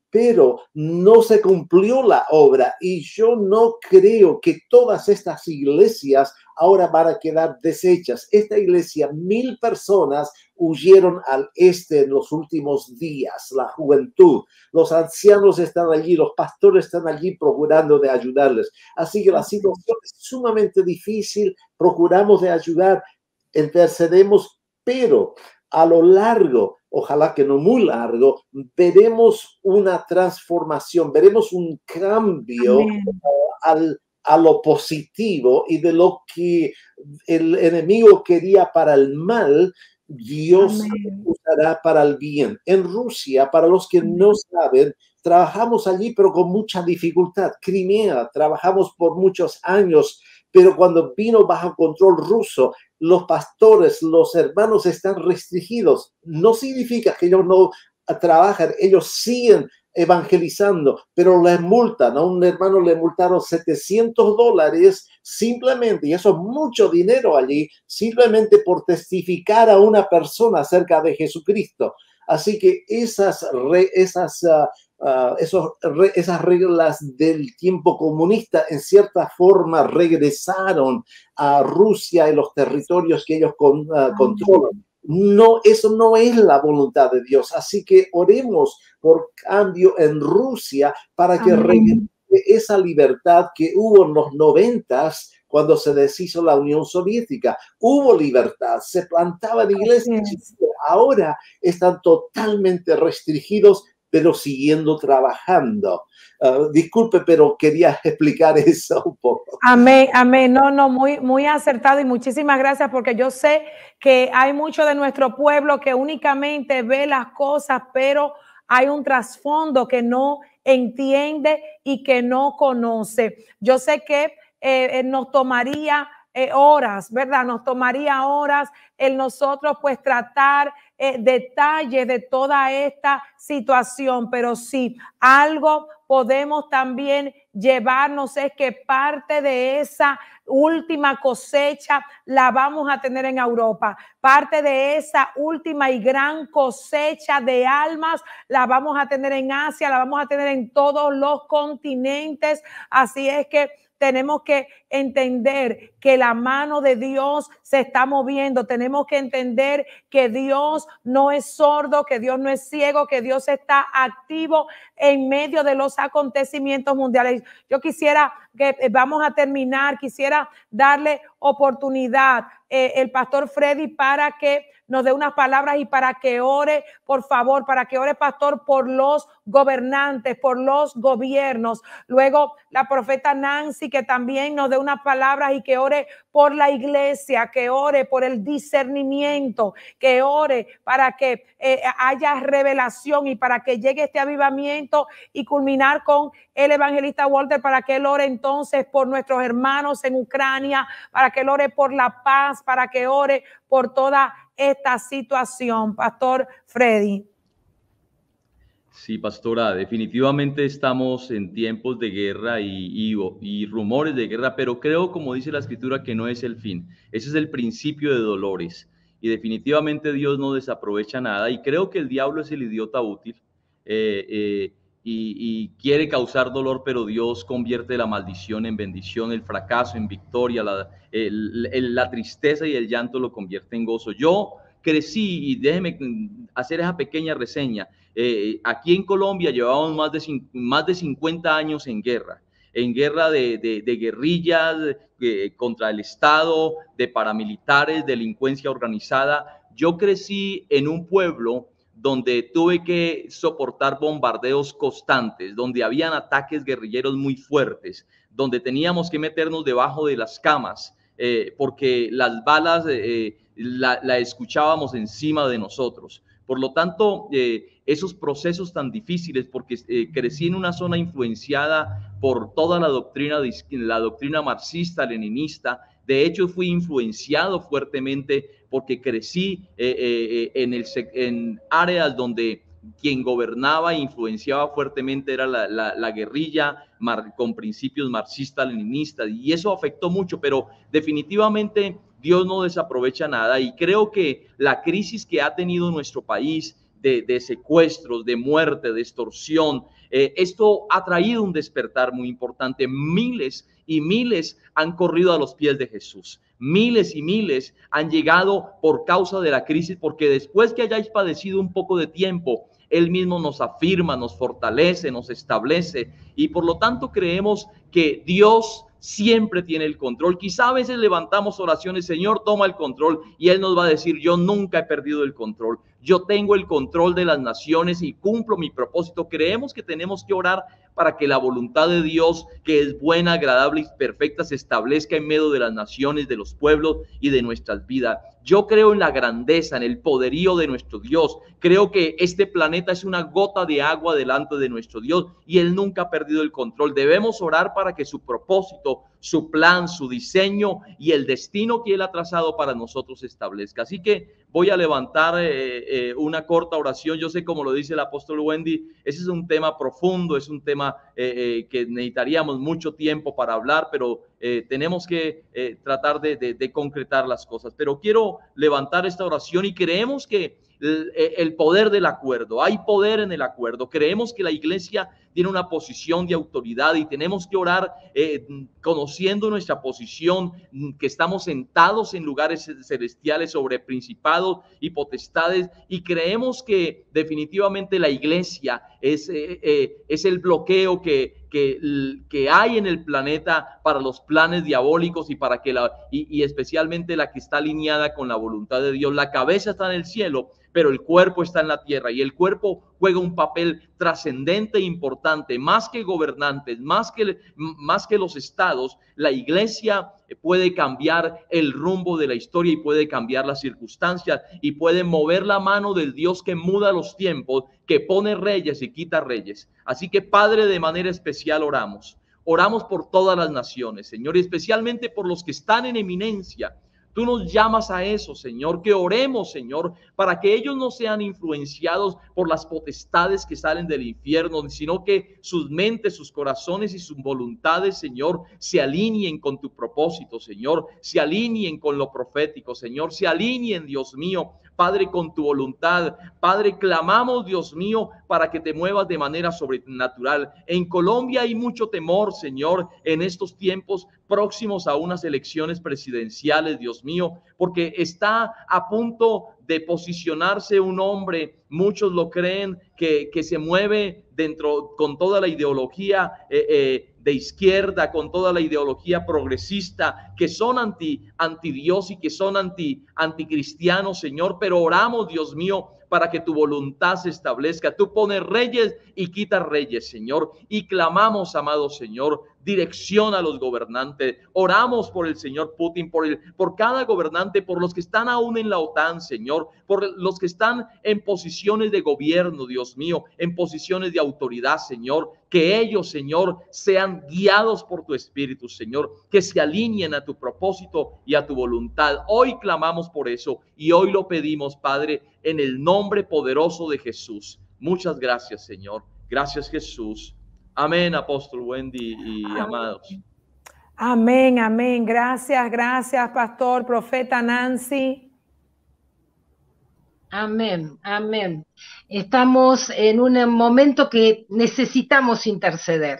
pero no se cumplió la obra y yo no creo que todas estas iglesias ahora van a quedar deshechas. Esta iglesia, 1000 personas huyeron al este en los últimos días, la juventud, los ancianos están allí, los pastores están allí procurando de ayudarles. Así que la situación es sumamente difícil, procuramos de ayudar, intercedemos, pero a lo largo, ojalá que no muy largo, veremos una transformación, veremos un cambio a lo positivo y de lo que el enemigo quería para el mal, Dios usará para el bien. En Rusia, para los que no saben, trabajamos allí, pero con mucha dificultad. Crimea, trabajamos por muchos años, pero cuando vino bajo control ruso, los pastores, los hermanos están restringidos. No significa que ellos no trabajan, ellos siguen evangelizando, pero les multan. A un hermano le multaron $700 simplemente, y eso es mucho dinero allí, simplemente por testificar a una persona acerca de Jesucristo. Así que esas reglas del tiempo comunista en cierta forma regresaron a Rusia y los territorios que ellos controlan. No, eso no es la voluntad de Dios. Así que oremos por cambio en Rusia para que regrese esa libertad que hubo en los 90s cuando se deshizo la Unión Soviética. Hubo libertad, se plantaban iglesias. Ahora están totalmente restringidos, pero siguiendo trabajando. Disculpe, pero quería explicar eso un poco. Amén, amén. No, muy acertado y muchísimas gracias, porque yo sé que hay mucho de nuestro pueblo que únicamente ve las cosas, pero hay un trasfondo que no entiende y que no conoce. Yo sé que nos tomaría horas, ¿verdad? Nos tomaría horas el nosotros pues tratar detalles de toda esta situación, pero sí, algo podemos también llevarnos es que parte de esa última cosecha la vamos a tener en Europa. Parte de esa última y gran cosecha de almas la vamos a tener en Asia, la vamos a tener en todos los continentes. Así es que tenemos que entender que la mano de Dios se está moviendo. Tenemos que entender que Dios no es sordo, que Dios no es ciego, que Dios está activo en medio de los acontecimientos mundiales. Yo quisiera que vamos a terminar, quisiera darle oportunidad el pastor Freddy para que nos dé unas palabras y para que ore, por favor, para que ore, pastor, por los gobernantes, por los gobiernos. Luego la profeta Nancy, que también nos dé unas palabras y que ore por la iglesia, que ore por el discernimiento, que ore para que haya revelación y para que llegue este avivamiento, y culminar con el evangelista Walter para que él ore entonces por nuestros hermanos en Ucrania, para que él ore por la paz, para que ore por toda esta situación. Pastor Freddy. Sí, pastora, definitivamente estamos en tiempos de guerra y rumores de guerra, pero creo, como dice la escritura, que no es el fin. Ese es el principio de dolores, y definitivamente Dios no desaprovecha nada, y creo que el diablo es el idiota útil y quiere causar dolor, pero Dios convierte la maldición en bendición, el fracaso en victoria, la tristeza y el llanto lo convierte en gozo. Yo crecí, y déjeme hacer esa pequeña reseña. Aquí en Colombia llevamos más de 50 años en guerra de guerrillas contra el Estado, de paramilitares, delincuencia organizada. Yo crecí en un pueblo donde tuve que soportar bombardeos constantes, donde habían ataques guerrilleros muy fuertes, donde teníamos que meternos debajo de las camas, porque las balas la escuchábamos encima de nosotros. Por lo tanto, esos procesos tan difíciles, porque crecí en una zona influenciada por toda la doctrina marxista-leninista. De hecho, fui influenciado fuertemente porque crecí en áreas donde quien gobernaba e influenciaba fuertemente era la guerrilla con principios marxistas-leninistas, y eso afectó mucho, pero definitivamente Dios no desaprovecha nada, y creo que la crisis que ha tenido nuestro país de secuestros, de muerte, de extorsión, esto ha traído un despertar muy importante. Miles y miles han corrido a los pies de Jesús. Miles y miles han llegado por causa de la crisis, porque después que hayáis padecido un poco de tiempo, Él mismo nos afirma, nos fortalece, nos establece, y por lo tanto creemos que Dios siempre tiene el control. Quizá a veces levantamos oraciones, Señor, toma el control, y Él nos va a decir, yo nunca he perdido el control. Yo tengo el control de las naciones y cumplo mi propósito. Creemos que tenemos que orar para que la voluntad de Dios, que es buena, agradable y perfecta, se establezca en medio de las naciones, de los pueblos y de nuestras vidas. Yo creo en la grandeza, en el poderío de nuestro Dios. Creo que este planeta es una gota de agua delante de nuestro Dios, y Él nunca ha perdido el control. Debemos orar para que su propósito, su plan, su diseño y el destino que Él ha trazado para nosotros se establezca. Así que voy a levantar una corta oración. Yo sé, como lo dice el apóstol Wendy, ese es un tema profundo, es un tema que necesitaríamos mucho tiempo para hablar, pero tenemos que tratar de concretar las cosas. Pero quiero levantar esta oración, y creemos que el poder del acuerdo, hay poder en el acuerdo. Creemos que la iglesia tiene una posición de autoridad, y tenemos que orar conociendo nuestra posición, que estamos sentados en lugares celestiales sobre principados y potestades, y creemos que definitivamente la iglesia es el bloqueo que que hay en el planeta para los planes diabólicos y para que y especialmente la que está alineada con la voluntad de Dios. La cabeza está en el cielo, pero el cuerpo está en la tierra, y el cuerpo juega un papel trascendente e importante, más que gobernantes, más que los estados. La iglesia puede cambiar el rumbo de la historia y puede cambiar las circunstancias y puede mover la mano del Dios que muda los tiempos, que pone reyes y quita reyes. Así que, Padre, de manera especial oramos por todas las naciones, Señor, y especialmente por los que están en eminencia. Tú nos llamas a eso, Señor, que oremos, Señor, para que ellos no sean influenciados por las potestades que salen del infierno, sino que sus mentes, sus corazones y sus voluntades, Señor, se alineen con tu propósito, Señor, se alineen con lo profético, Señor, se alineen, Dios mío, Padre, con tu voluntad. Padre, clamamos, Dios mío, para que te muevas de manera sobrenatural. En Colombia hay mucho temor, Señor, en estos tiempos próximos a unas elecciones presidenciales, Dios mío, porque está a punto de posicionarse un hombre, muchos lo creen, que se mueve dentro con toda la ideología de izquierda, con toda la ideología progresista, que son anti Dios y que son anticristianos, Señor, pero oramos, Dios mío, para que tu voluntad se establezca. Tú pones reyes y quitas reyes, Señor, y clamamos, amado Señor, dirección a los gobernantes. Oramos por el señor Putin, por cada gobernante, por los que están aún en la OTAN, Señor, por los que están en posiciones de gobierno, Dios mío, en posiciones de autoridad, Señor, que ellos, Señor, sean guiados por tu Espíritu, Señor, que se alineen a tu propósito y a tu voluntad. Hoy clamamos por eso y hoy lo pedimos, Padre, en el nombre poderoso de Jesús. Muchas gracias, Señor. Gracias, Jesús. Amén, apóstol Wendy y amados. Amén, amén. Gracias, pastor, profeta Nancy. Amén, amén. Estamos en un momento que necesitamos interceder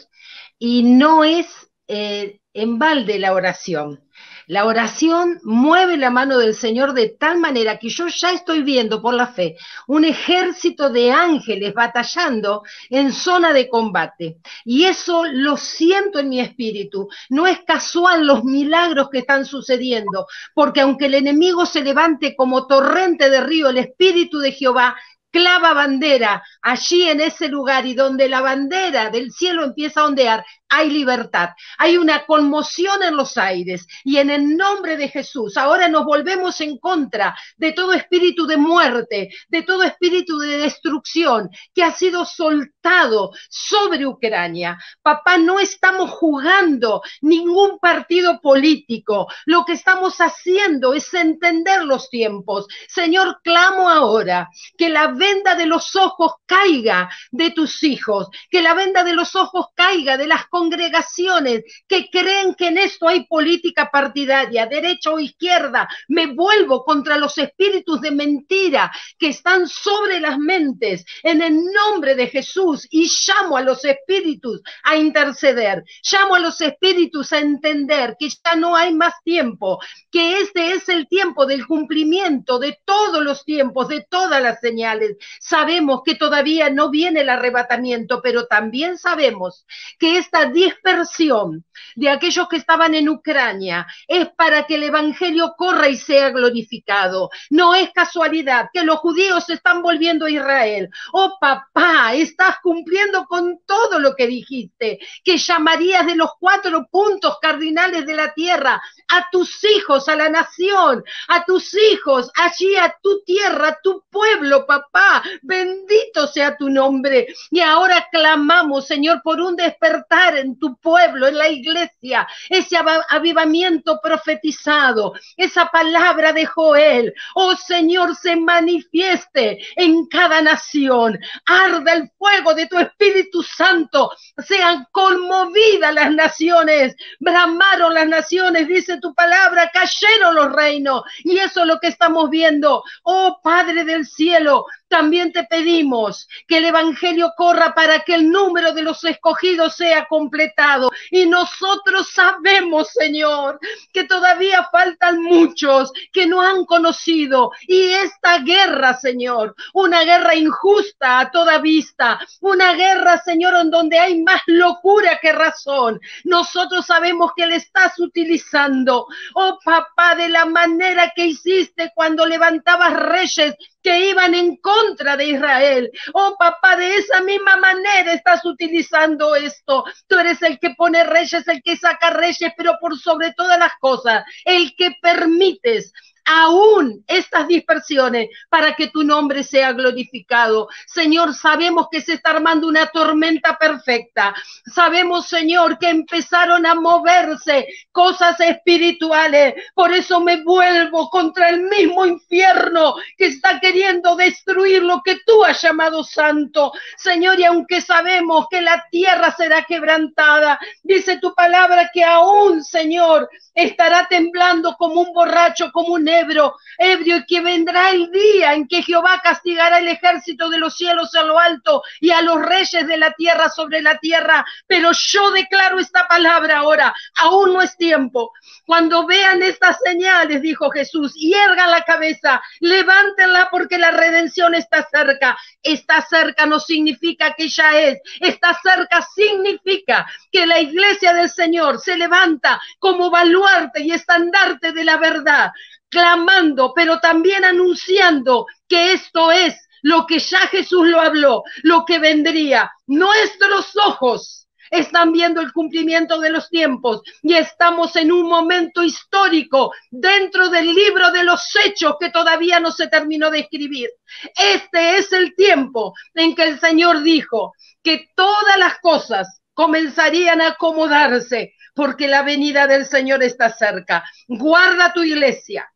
y no es en balde la oración. La oración mueve la mano del Señor de tal manera que yo ya estoy viendo por la fe un ejército de ángeles batallando en zona de combate. Y eso lo siento en mi espíritu. No es casual los milagros que están sucediendo, porque aunque el enemigo se levante como torrente de río, el Espíritu de Jehová clava bandera allí en ese lugar, y donde la bandera del cielo empieza a ondear, hay libertad, hay una conmoción en los aires, y en el nombre de Jesús ahora nos volvemos en contra de todo espíritu de muerte, de todo espíritu de destrucción que ha sido soltado sobre Ucrania. Papá, no estamos jugando ningún partido político, lo que estamos haciendo es entender los tiempos. Señor, clamo ahora que la venda de los ojos caiga de tus hijos, que la venda de los ojos caiga de las congregaciones que creen que en esto hay política partidaria, derecha o izquierda. Me vuelvo contra los espíritus de mentira que están sobre las mentes en el nombre de Jesús, y llamo a los espíritus a interceder, llamo a los espíritus a entender que ya no hay más tiempo, que este es el tiempo del cumplimiento de todos los tiempos, de todas las señales. Sabemos que todavía no viene el arrebatamiento, pero también sabemos que esta dispersión de aquellos que estaban en Ucrania es para que el evangelio corra y sea glorificado. No es casualidad que los judíos se están volviendo a Israel. Oh papá, estás cumpliendo con todo lo que dijiste, que llamarías de los 4 puntos cardinales de la tierra a tus hijos, a la nación, a tus hijos, allí a tu tierra, a tu pueblo, papá. Bendito sea tu nombre. Y ahora clamamos, Señor, por un despertar en tu pueblo, en la iglesia, ese avivamiento profetizado, esa palabra de Joel. Oh Señor, se manifieste en cada nación. Arda el fuego de tu Espíritu Santo. Sean conmovidas las naciones. Bramaron las naciones, dice tu palabra, cayeron los reinos. Y eso es lo que estamos viendo. Oh Padre del cielo, también te pedimos que el evangelio corra para que el número de los escogidos sea completado. Y nosotros sabemos, Señor, que todavía faltan muchos que no han conocido. Y esta guerra, Señor, una guerra injusta a toda vista, una guerra, Señor, en donde hay más locura que razón. Nosotros sabemos que le estás utilizando, oh papá, de la manera que hiciste cuando levantabas reyes que iban en contra de Israel. Oh papá, de esa misma manera estás utilizando esto. Tú eres el que pone reyes, el que saca reyes, pero por sobre todas las cosas, el que permites aún estas dispersiones para que tu nombre sea glorificado. Señor, sabemos que se está armando una tormenta perfecta. Sabemos, Señor, que empezaron a moverse cosas espirituales. Por eso me vuelvo contra el mismo infierno que está queriendo destruir lo que tú has llamado santo. Señor, y aunque sabemos que la tierra será quebrantada, dice tu palabra que aún, Señor, estará temblando como un borracho, como un ebrio, y que vendrá el día en que Jehová castigará el ejército de los cielos a lo alto y a los reyes de la tierra sobre la tierra. Pero yo declaro esta palabra ahora, aún no es tiempo. Cuando vean estas señales, dijo Jesús, hiergan la cabeza, levántenla porque la redención está cerca. Está cerca no significa que ya es, está cerca significa que la iglesia del Señor se levanta como baluarte y estandarte de la verdad, clamando, pero también anunciando que esto es lo que ya Jesús lo habló, lo que vendría. Nuestros ojos están viendo el cumplimiento de los tiempos y estamos en un momento histórico dentro del libro de los hechos que todavía no se terminó de escribir. Este es el tiempo en que el Señor dijo que todas las cosas comenzarían a acomodarse porque la venida del Señor está cerca. Guarda tu iglesia.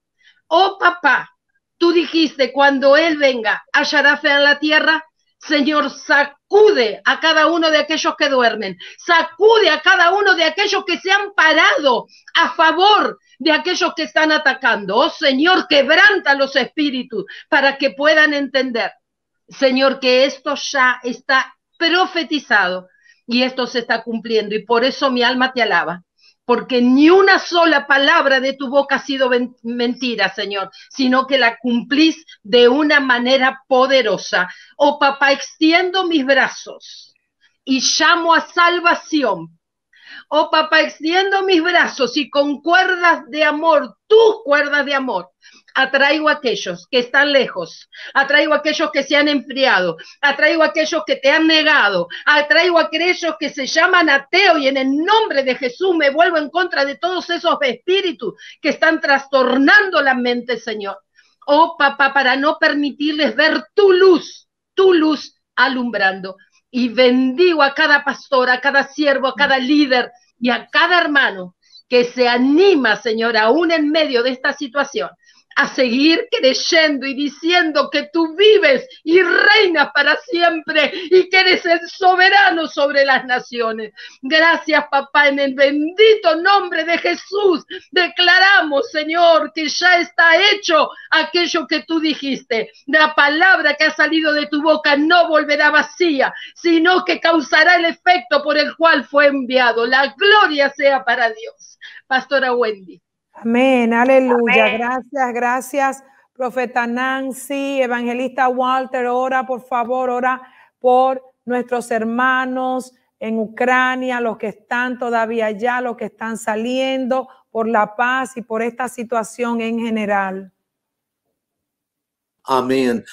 Oh papá, tú dijiste cuando Él venga, ¿hallará fe en la tierra? Señor, sacude a cada uno de aquellos que duermen, sacude a cada uno de aquellos que se han parado a favor de aquellos que están atacando. Oh Señor, quebranta los espíritus para que puedan entender, Señor, que esto ya está profetizado y esto se está cumpliendo. Y por eso mi alma te alaba, porque ni una sola palabra de tu boca ha sido mentira, Señor, sino que la cumplís de una manera poderosa. Oh papá, extiendo mis brazos y llamo a salvación. Oh papá, extiendo mis brazos y con cuerdas de amor, tus cuerdas de amor, atraigo a aquellos que están lejos, atraigo a aquellos que se han enfriado, atraigo a aquellos que te han negado, atraigo a aquellos que se llaman ateos y en el nombre de Jesús me vuelvo en contra de todos esos espíritus que están trastornando la mente, Señor. Oh papá, para no permitirles ver tu luz alumbrando. Y bendigo a cada pastor, a cada siervo, a cada líder y a cada hermano que se anima, Señor, aún en medio de esta situación, a seguir creyendo y diciendo que tú vives y reinas para siempre y que eres el soberano sobre las naciones. Gracias, papá, en el bendito nombre de Jesús declaramos, Señor, que ya está hecho aquello que tú dijiste. La palabra que ha salido de tu boca no volverá vacía, sino que causará el efecto por el cual fue enviado. La gloria sea para Dios. Pastora Wendy. Amén, aleluya. Amén. Gracias, gracias, profeta Nancy, evangelista Walter. Ora, por favor, ora por nuestros hermanos en Ucrania, los que están todavía allá, los que están saliendo, por la paz y por esta situación en general. Amén.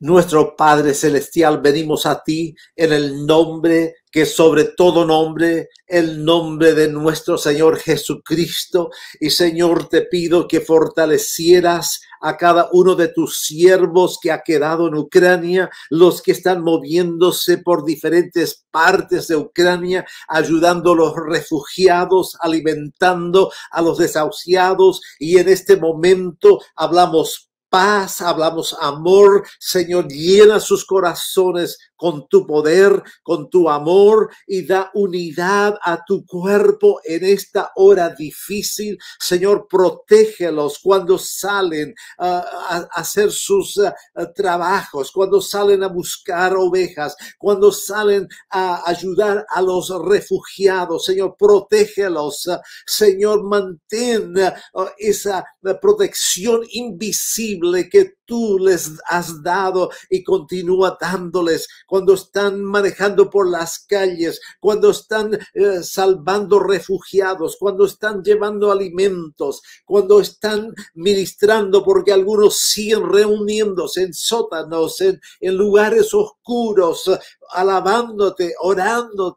Nuestro Padre Celestial, venimos a ti en el nombre que sobre todo nombre, el nombre de nuestro Señor Jesucristo. Y Señor, te pido que fortalecieras a cada uno de tus siervos que ha quedado en Ucrania, los que están moviéndose por diferentes partes de Ucrania, ayudando a los refugiados, alimentando a los desahuciados. Y en este momento hablamos paz, hablamos amor. Señor, llena sus corazones con tu poder, con tu amor, y da unidad a tu cuerpo en esta hora difícil. Señor, protégelos cuando salen a hacer sus trabajos, cuando salen a buscar ovejas, cuando salen a ayudar a los refugiados. Señor, protégelos. Señor, mantén esa protección invisible que tú les has dado y continúa dándoles cuando están manejando por las calles, cuando están salvando refugiados, cuando están llevando alimentos, cuando están ministrando, porque algunos siguen reuniéndose en sótanos, en lugares oscuros, alabándote, orando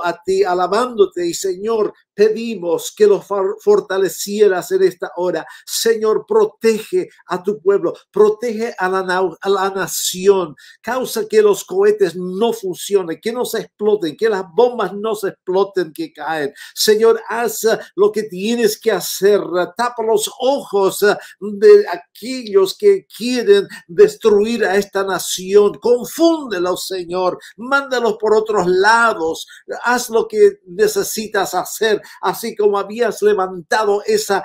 a ti, alabándote. Y Señor, pedimos que los fortalecieras en esta hora. Señor, protege a tu pueblo, protege a la nación, causa que los cohetes no funcionen, que no se exploten, que las bombas no se exploten, que caen. Señor, haz lo que tienes que hacer, tapa los ojos de aquellos que quieren destruir a esta nación, confúndelos, Señor, mándalos por otros lados, haz lo que necesitas hacer, así como habías levantado esa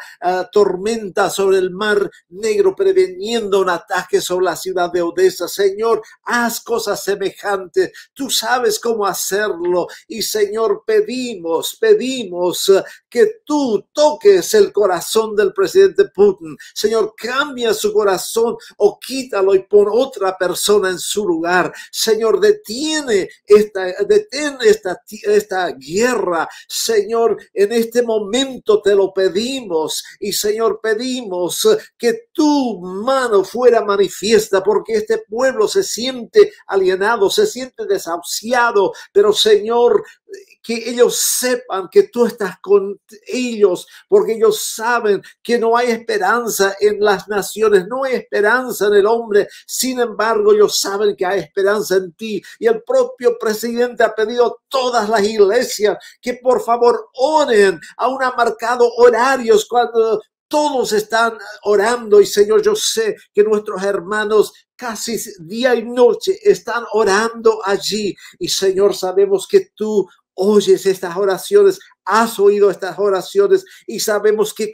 tormenta sobre el Mar Negro, preveniendo un ataque sobre la ciudad de Odessa. Señor, haz cosas semejantes, tú sabes cómo hacerlo, y Señor, pedimos que tú toques el corazón del presidente Putin. Señor, cambia su corazón o quítalo y pon otra persona en su lugar. Señor, detén esta guerra. Señor, en este momento te lo pedimos, y Señor, pedimos que tu mano fuera manifiesta, porque este pueblo se siente alienado, se siente desahuciado, pero Señor, que ellos sepan que tú estás con ellos, porque ellos saben que no hay esperanza en las naciones, no hay esperanza en el hombre. Sin embargo, ellos saben que hay esperanza en ti, y el propio presidente ha pedido a todas las iglesias que por favor oren. Aún ha marcado horarios cuando todos están orando, y Señor, yo sé que nuestros hermanos casi día y noche están orando allí, y Señor, sabemos que tú oyes estas oraciones, has oído estas oraciones, y sabemos que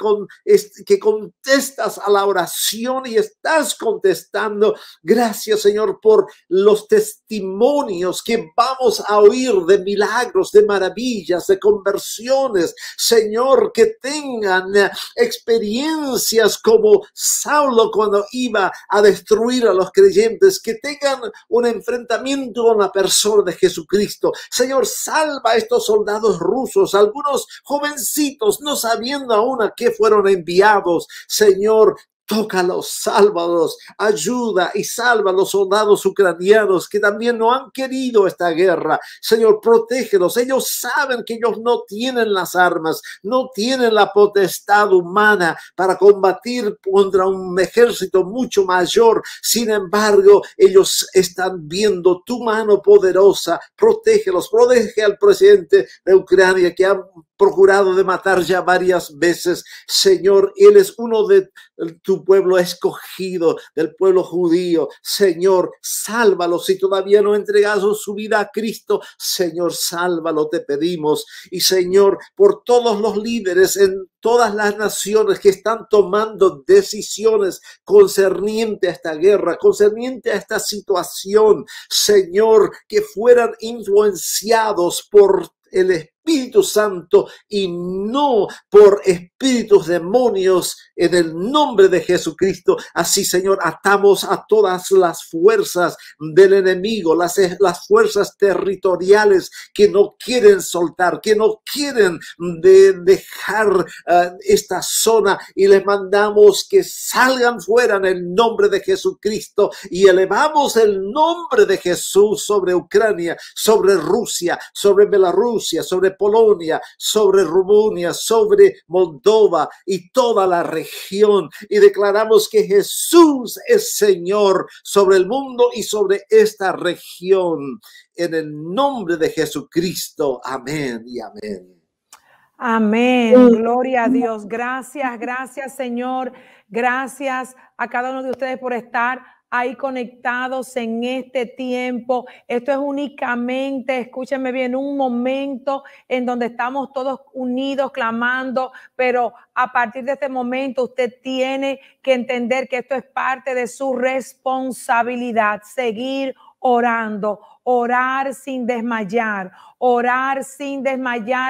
contestas a la oración y estás contestando. Gracias, Señor, por los testimonios que vamos a oír de milagros, de maravillas, de conversiones. Señor, que tengan experiencias como Saulo cuando iba a destruir a los creyentes, que tengan un enfrentamiento con la persona de Jesucristo. Señor, salva a estos soldados rusos, algunos jovencitos, no sabiendo aún a qué fueron enviados. Señor, tócalos, sálvalos, ayuda y salva a los soldados ucranianos que también no han querido esta guerra. Señor, protégelos. Ellos saben que ellos no tienen las armas, no tienen la potestad humana para combatir contra un ejército mucho mayor. Sin embargo, ellos están viendo tu mano poderosa. Protégelos, protege al presidente de Ucrania, que ha procurado de matar ya varias veces. Señor, él es uno de tu pueblo escogido, del pueblo judío. Señor, sálvalo. Si todavía no ha entregado su vida a Cristo, Señor, sálvalo, te pedimos. Y Señor, por todos los líderes en todas las naciones que están tomando decisiones concerniente a esta guerra, concerniente a esta situación, Señor, que fueran influenciados por el Espíritu Santo y no por espíritus demonios, en el nombre de Jesucristo. Así, Señor, atamos a todas las fuerzas del enemigo, las fuerzas territoriales que no quieren soltar, que no quieren dejar esta zona, y les mandamos que salgan fuera en el nombre de Jesucristo, y elevamos el nombre de Jesús sobre Ucrania, sobre Rusia, sobre Bielorrusia, sobre Polonia, sobre Rumanía, sobre Moldova y toda la región, y declaramos que Jesús es Señor sobre el mundo y sobre esta región, en el nombre de Jesucristo. Amén y amén. Amén. Gloria a Dios. Gracias, gracias, Señor. Gracias a cada uno de ustedes por estar ahí conectados en este tiempo. Esto es únicamente, escúchenme bien, un momento en donde estamos todos unidos clamando, pero a partir de este momento usted tiene que entender que esto es parte de su responsabilidad, seguir orando, orar sin desmayar,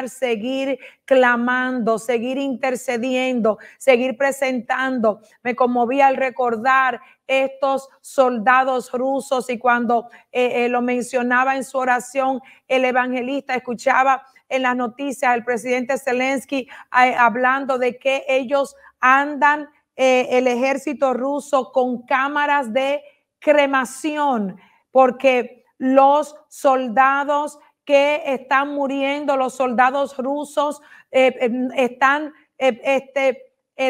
seguir clamando, seguir intercediendo, seguir presentando. Me conmoví al recordar estos soldados rusos y cuando lo mencionaba en su oración el evangelista, escuchaba en las noticias el presidente Zelensky hablando de que ellos andan, el ejército ruso, con cámaras de cremación, porque los soldados que están muriendo, los soldados rusos están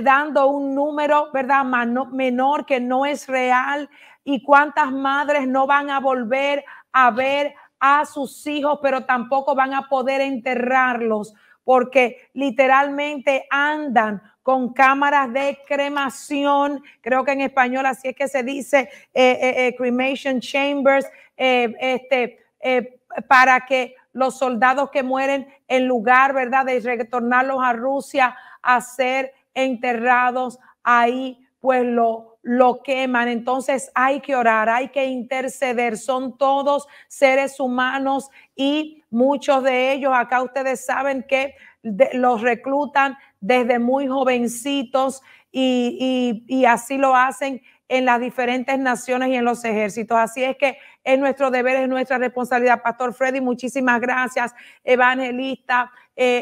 dando un número, ¿verdad?, menor, que no es real. Y cuántas madres no van a volver a ver a sus hijos, pero tampoco van a poder enterrarlos, porque literalmente andan con cámaras de cremación, creo que en español así es que se dice, cremation chambers, para que los soldados que mueren, en lugar, ¿verdad?, de retornarlos a Rusia a ser enterrados ahí, pues lo queman. Entonces hay que orar, hay que interceder. Son todos seres humanos y muchos de ellos, acá ustedes saben que los reclutan desde muy jovencitos y así lo hacen en las diferentes naciones y en los ejércitos. Así es que es nuestro deber, es nuestra responsabilidad. Pastor Freddy, muchísimas gracias. Evangelista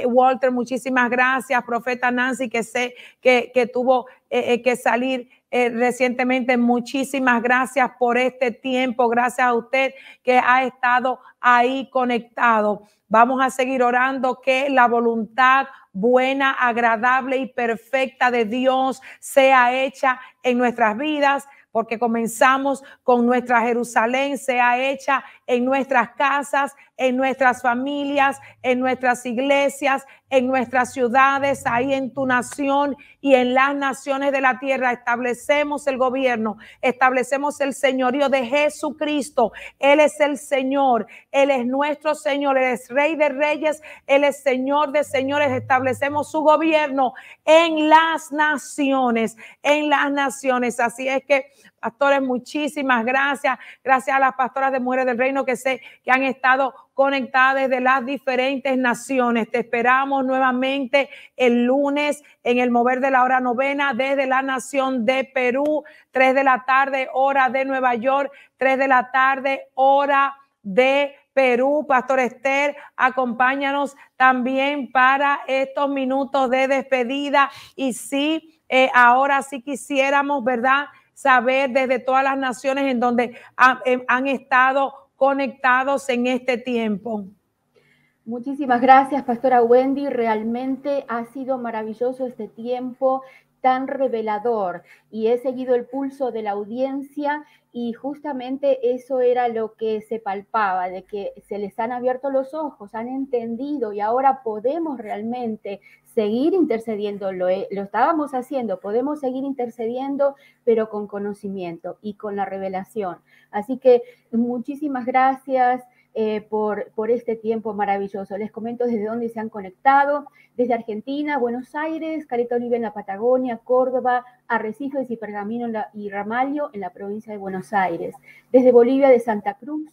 Walter, muchísimas gracias. Profeta Nancy, que sé que tuvo que salir recientemente, muchísimas gracias por este tiempo. Gracias a usted que ha estado ahí conectado. Vamos a seguir orando que la voluntad buena, agradable y perfecta de Dios sea hecha en nuestras vidas, porque comenzamos con nuestra Jerusalén, sea hecha en nuestras casas, en nuestras familias, en nuestras iglesias, en nuestras ciudades, ahí en tu nación y en las naciones de la tierra. Establecemos el gobierno, establecemos el señorío de Jesucristo. Él es el Señor, Él es nuestro Señor, Él es Rey de Reyes, Él es Señor de Señores. Establecemos su gobierno en las naciones, en las naciones. Así es que, pastores, muchísimas gracias. Gracias a las pastoras de Mujeres del Reino que sé que han estado conectadas desde las diferentes naciones. Te esperamos nuevamente el lunes en el mover de la hora novena desde la nación de Perú, 3 de la tarde, hora de Nueva York, 3 de la tarde, hora de Perú. Pastor Esther, acompáñanos también para estos minutos de despedida. Y sí, ahora sí quisiéramos, ¿verdad?, saber desde todas las naciones en donde han estado conectados en este tiempo. Muchísimas gracias, Pastora Wendy. Realmente ha sido maravilloso este tiempo tan revelador y he seguido el pulso de la audiencia y justamente eso era lo que se palpaba, de que se les han abierto los ojos, han entendido y ahora podemos realmente seguir intercediendo, lo estábamos haciendo, podemos seguir intercediendo, pero con conocimiento y con la revelación. Así que muchísimas gracias por este tiempo maravilloso. Les comento desde dónde se han conectado: desde Argentina, Buenos Aires, Caleta Olivia en la Patagonia, Córdoba, Arrecifes y Pergamino y Ramallo en la provincia de Buenos Aires, desde Bolivia de Santa Cruz,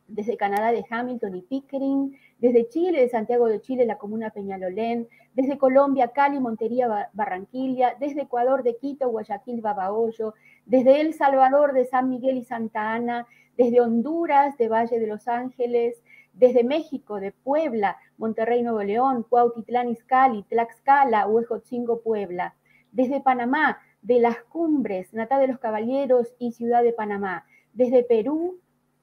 desde Canadá de Hamilton y Pickering, desde Chile, de Santiago de Chile, la comuna Peñalolén, desde Colombia, Cali, Montería, Barranquilla, desde Ecuador de Quito, Guayaquil, Babahoyo, desde El Salvador de San Miguel y Santa Ana, desde Honduras de Valle de Los Ángeles, desde México de Puebla, Monterrey, Nuevo León, Cuautitlán Izcalli, Tlaxcala, Huejotzingo, Puebla, desde Panamá de Las Cumbres, Natá de los Caballeros y Ciudad de Panamá, desde Perú,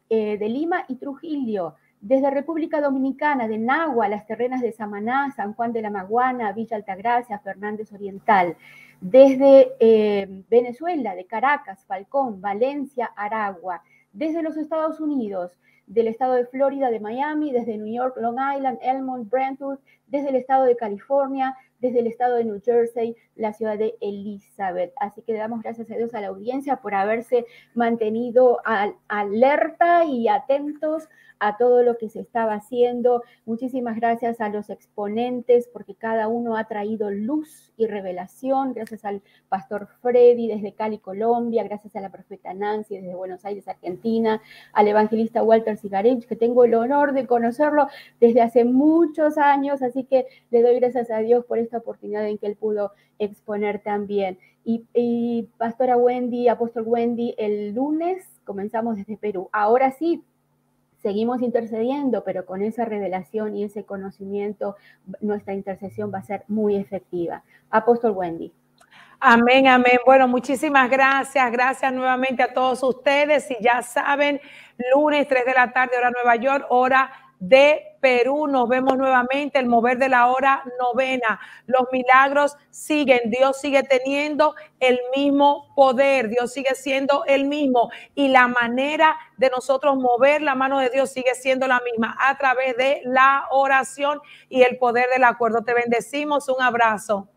de Lima y Trujillo, desde República Dominicana, de Nagua, Las Terrenas de Samaná, San Juan de la Maguana, Villa Altagracia, Fernández Oriental, desde Venezuela, de Caracas, Falcón, Valencia, Aragua, desde los Estados Unidos, del estado de Florida, de Miami, desde New York, Long Island, Elmont, Brentwood, desde el estado de California, desde el estado de New Jersey, la ciudad de Elizabeth. Así que le damos gracias a Dios a la audiencia por haberse mantenido alerta y atentos a todo lo que se estaba haciendo. Muchísimas gracias a los exponentes, porque cada uno ha traído luz y revelación. Gracias al pastor Freddy desde Cali, Colombia, gracias a la profeta Nancy desde Buenos Aires, Argentina, al evangelista Walter Sigarevich, que tengo el honor de conocerlo desde hace muchos años, así que le doy gracias a Dios por esta oportunidad en que él pudo exponer también. Y pastora Wendy, apóstol Wendy, el lunes comenzamos desde Perú. Ahora sí, seguimos intercediendo, pero con esa revelación y ese conocimiento, nuestra intercesión va a ser muy efectiva. Apóstol Wendy. Amén, amén. Bueno, muchísimas gracias. Gracias nuevamente a todos ustedes. Y ya saben, lunes 3 de la tarde, hora Nueva York, hora de Perú. Nos vemos nuevamente, el mover de la hora novena. Los milagros siguen. Dios sigue teniendo el mismo poder. Dios sigue siendo el mismo. Y la manera de nosotros mover la mano de Dios sigue siendo la misma, a través de la oración y el poder del acuerdo. Te bendecimos. Un abrazo.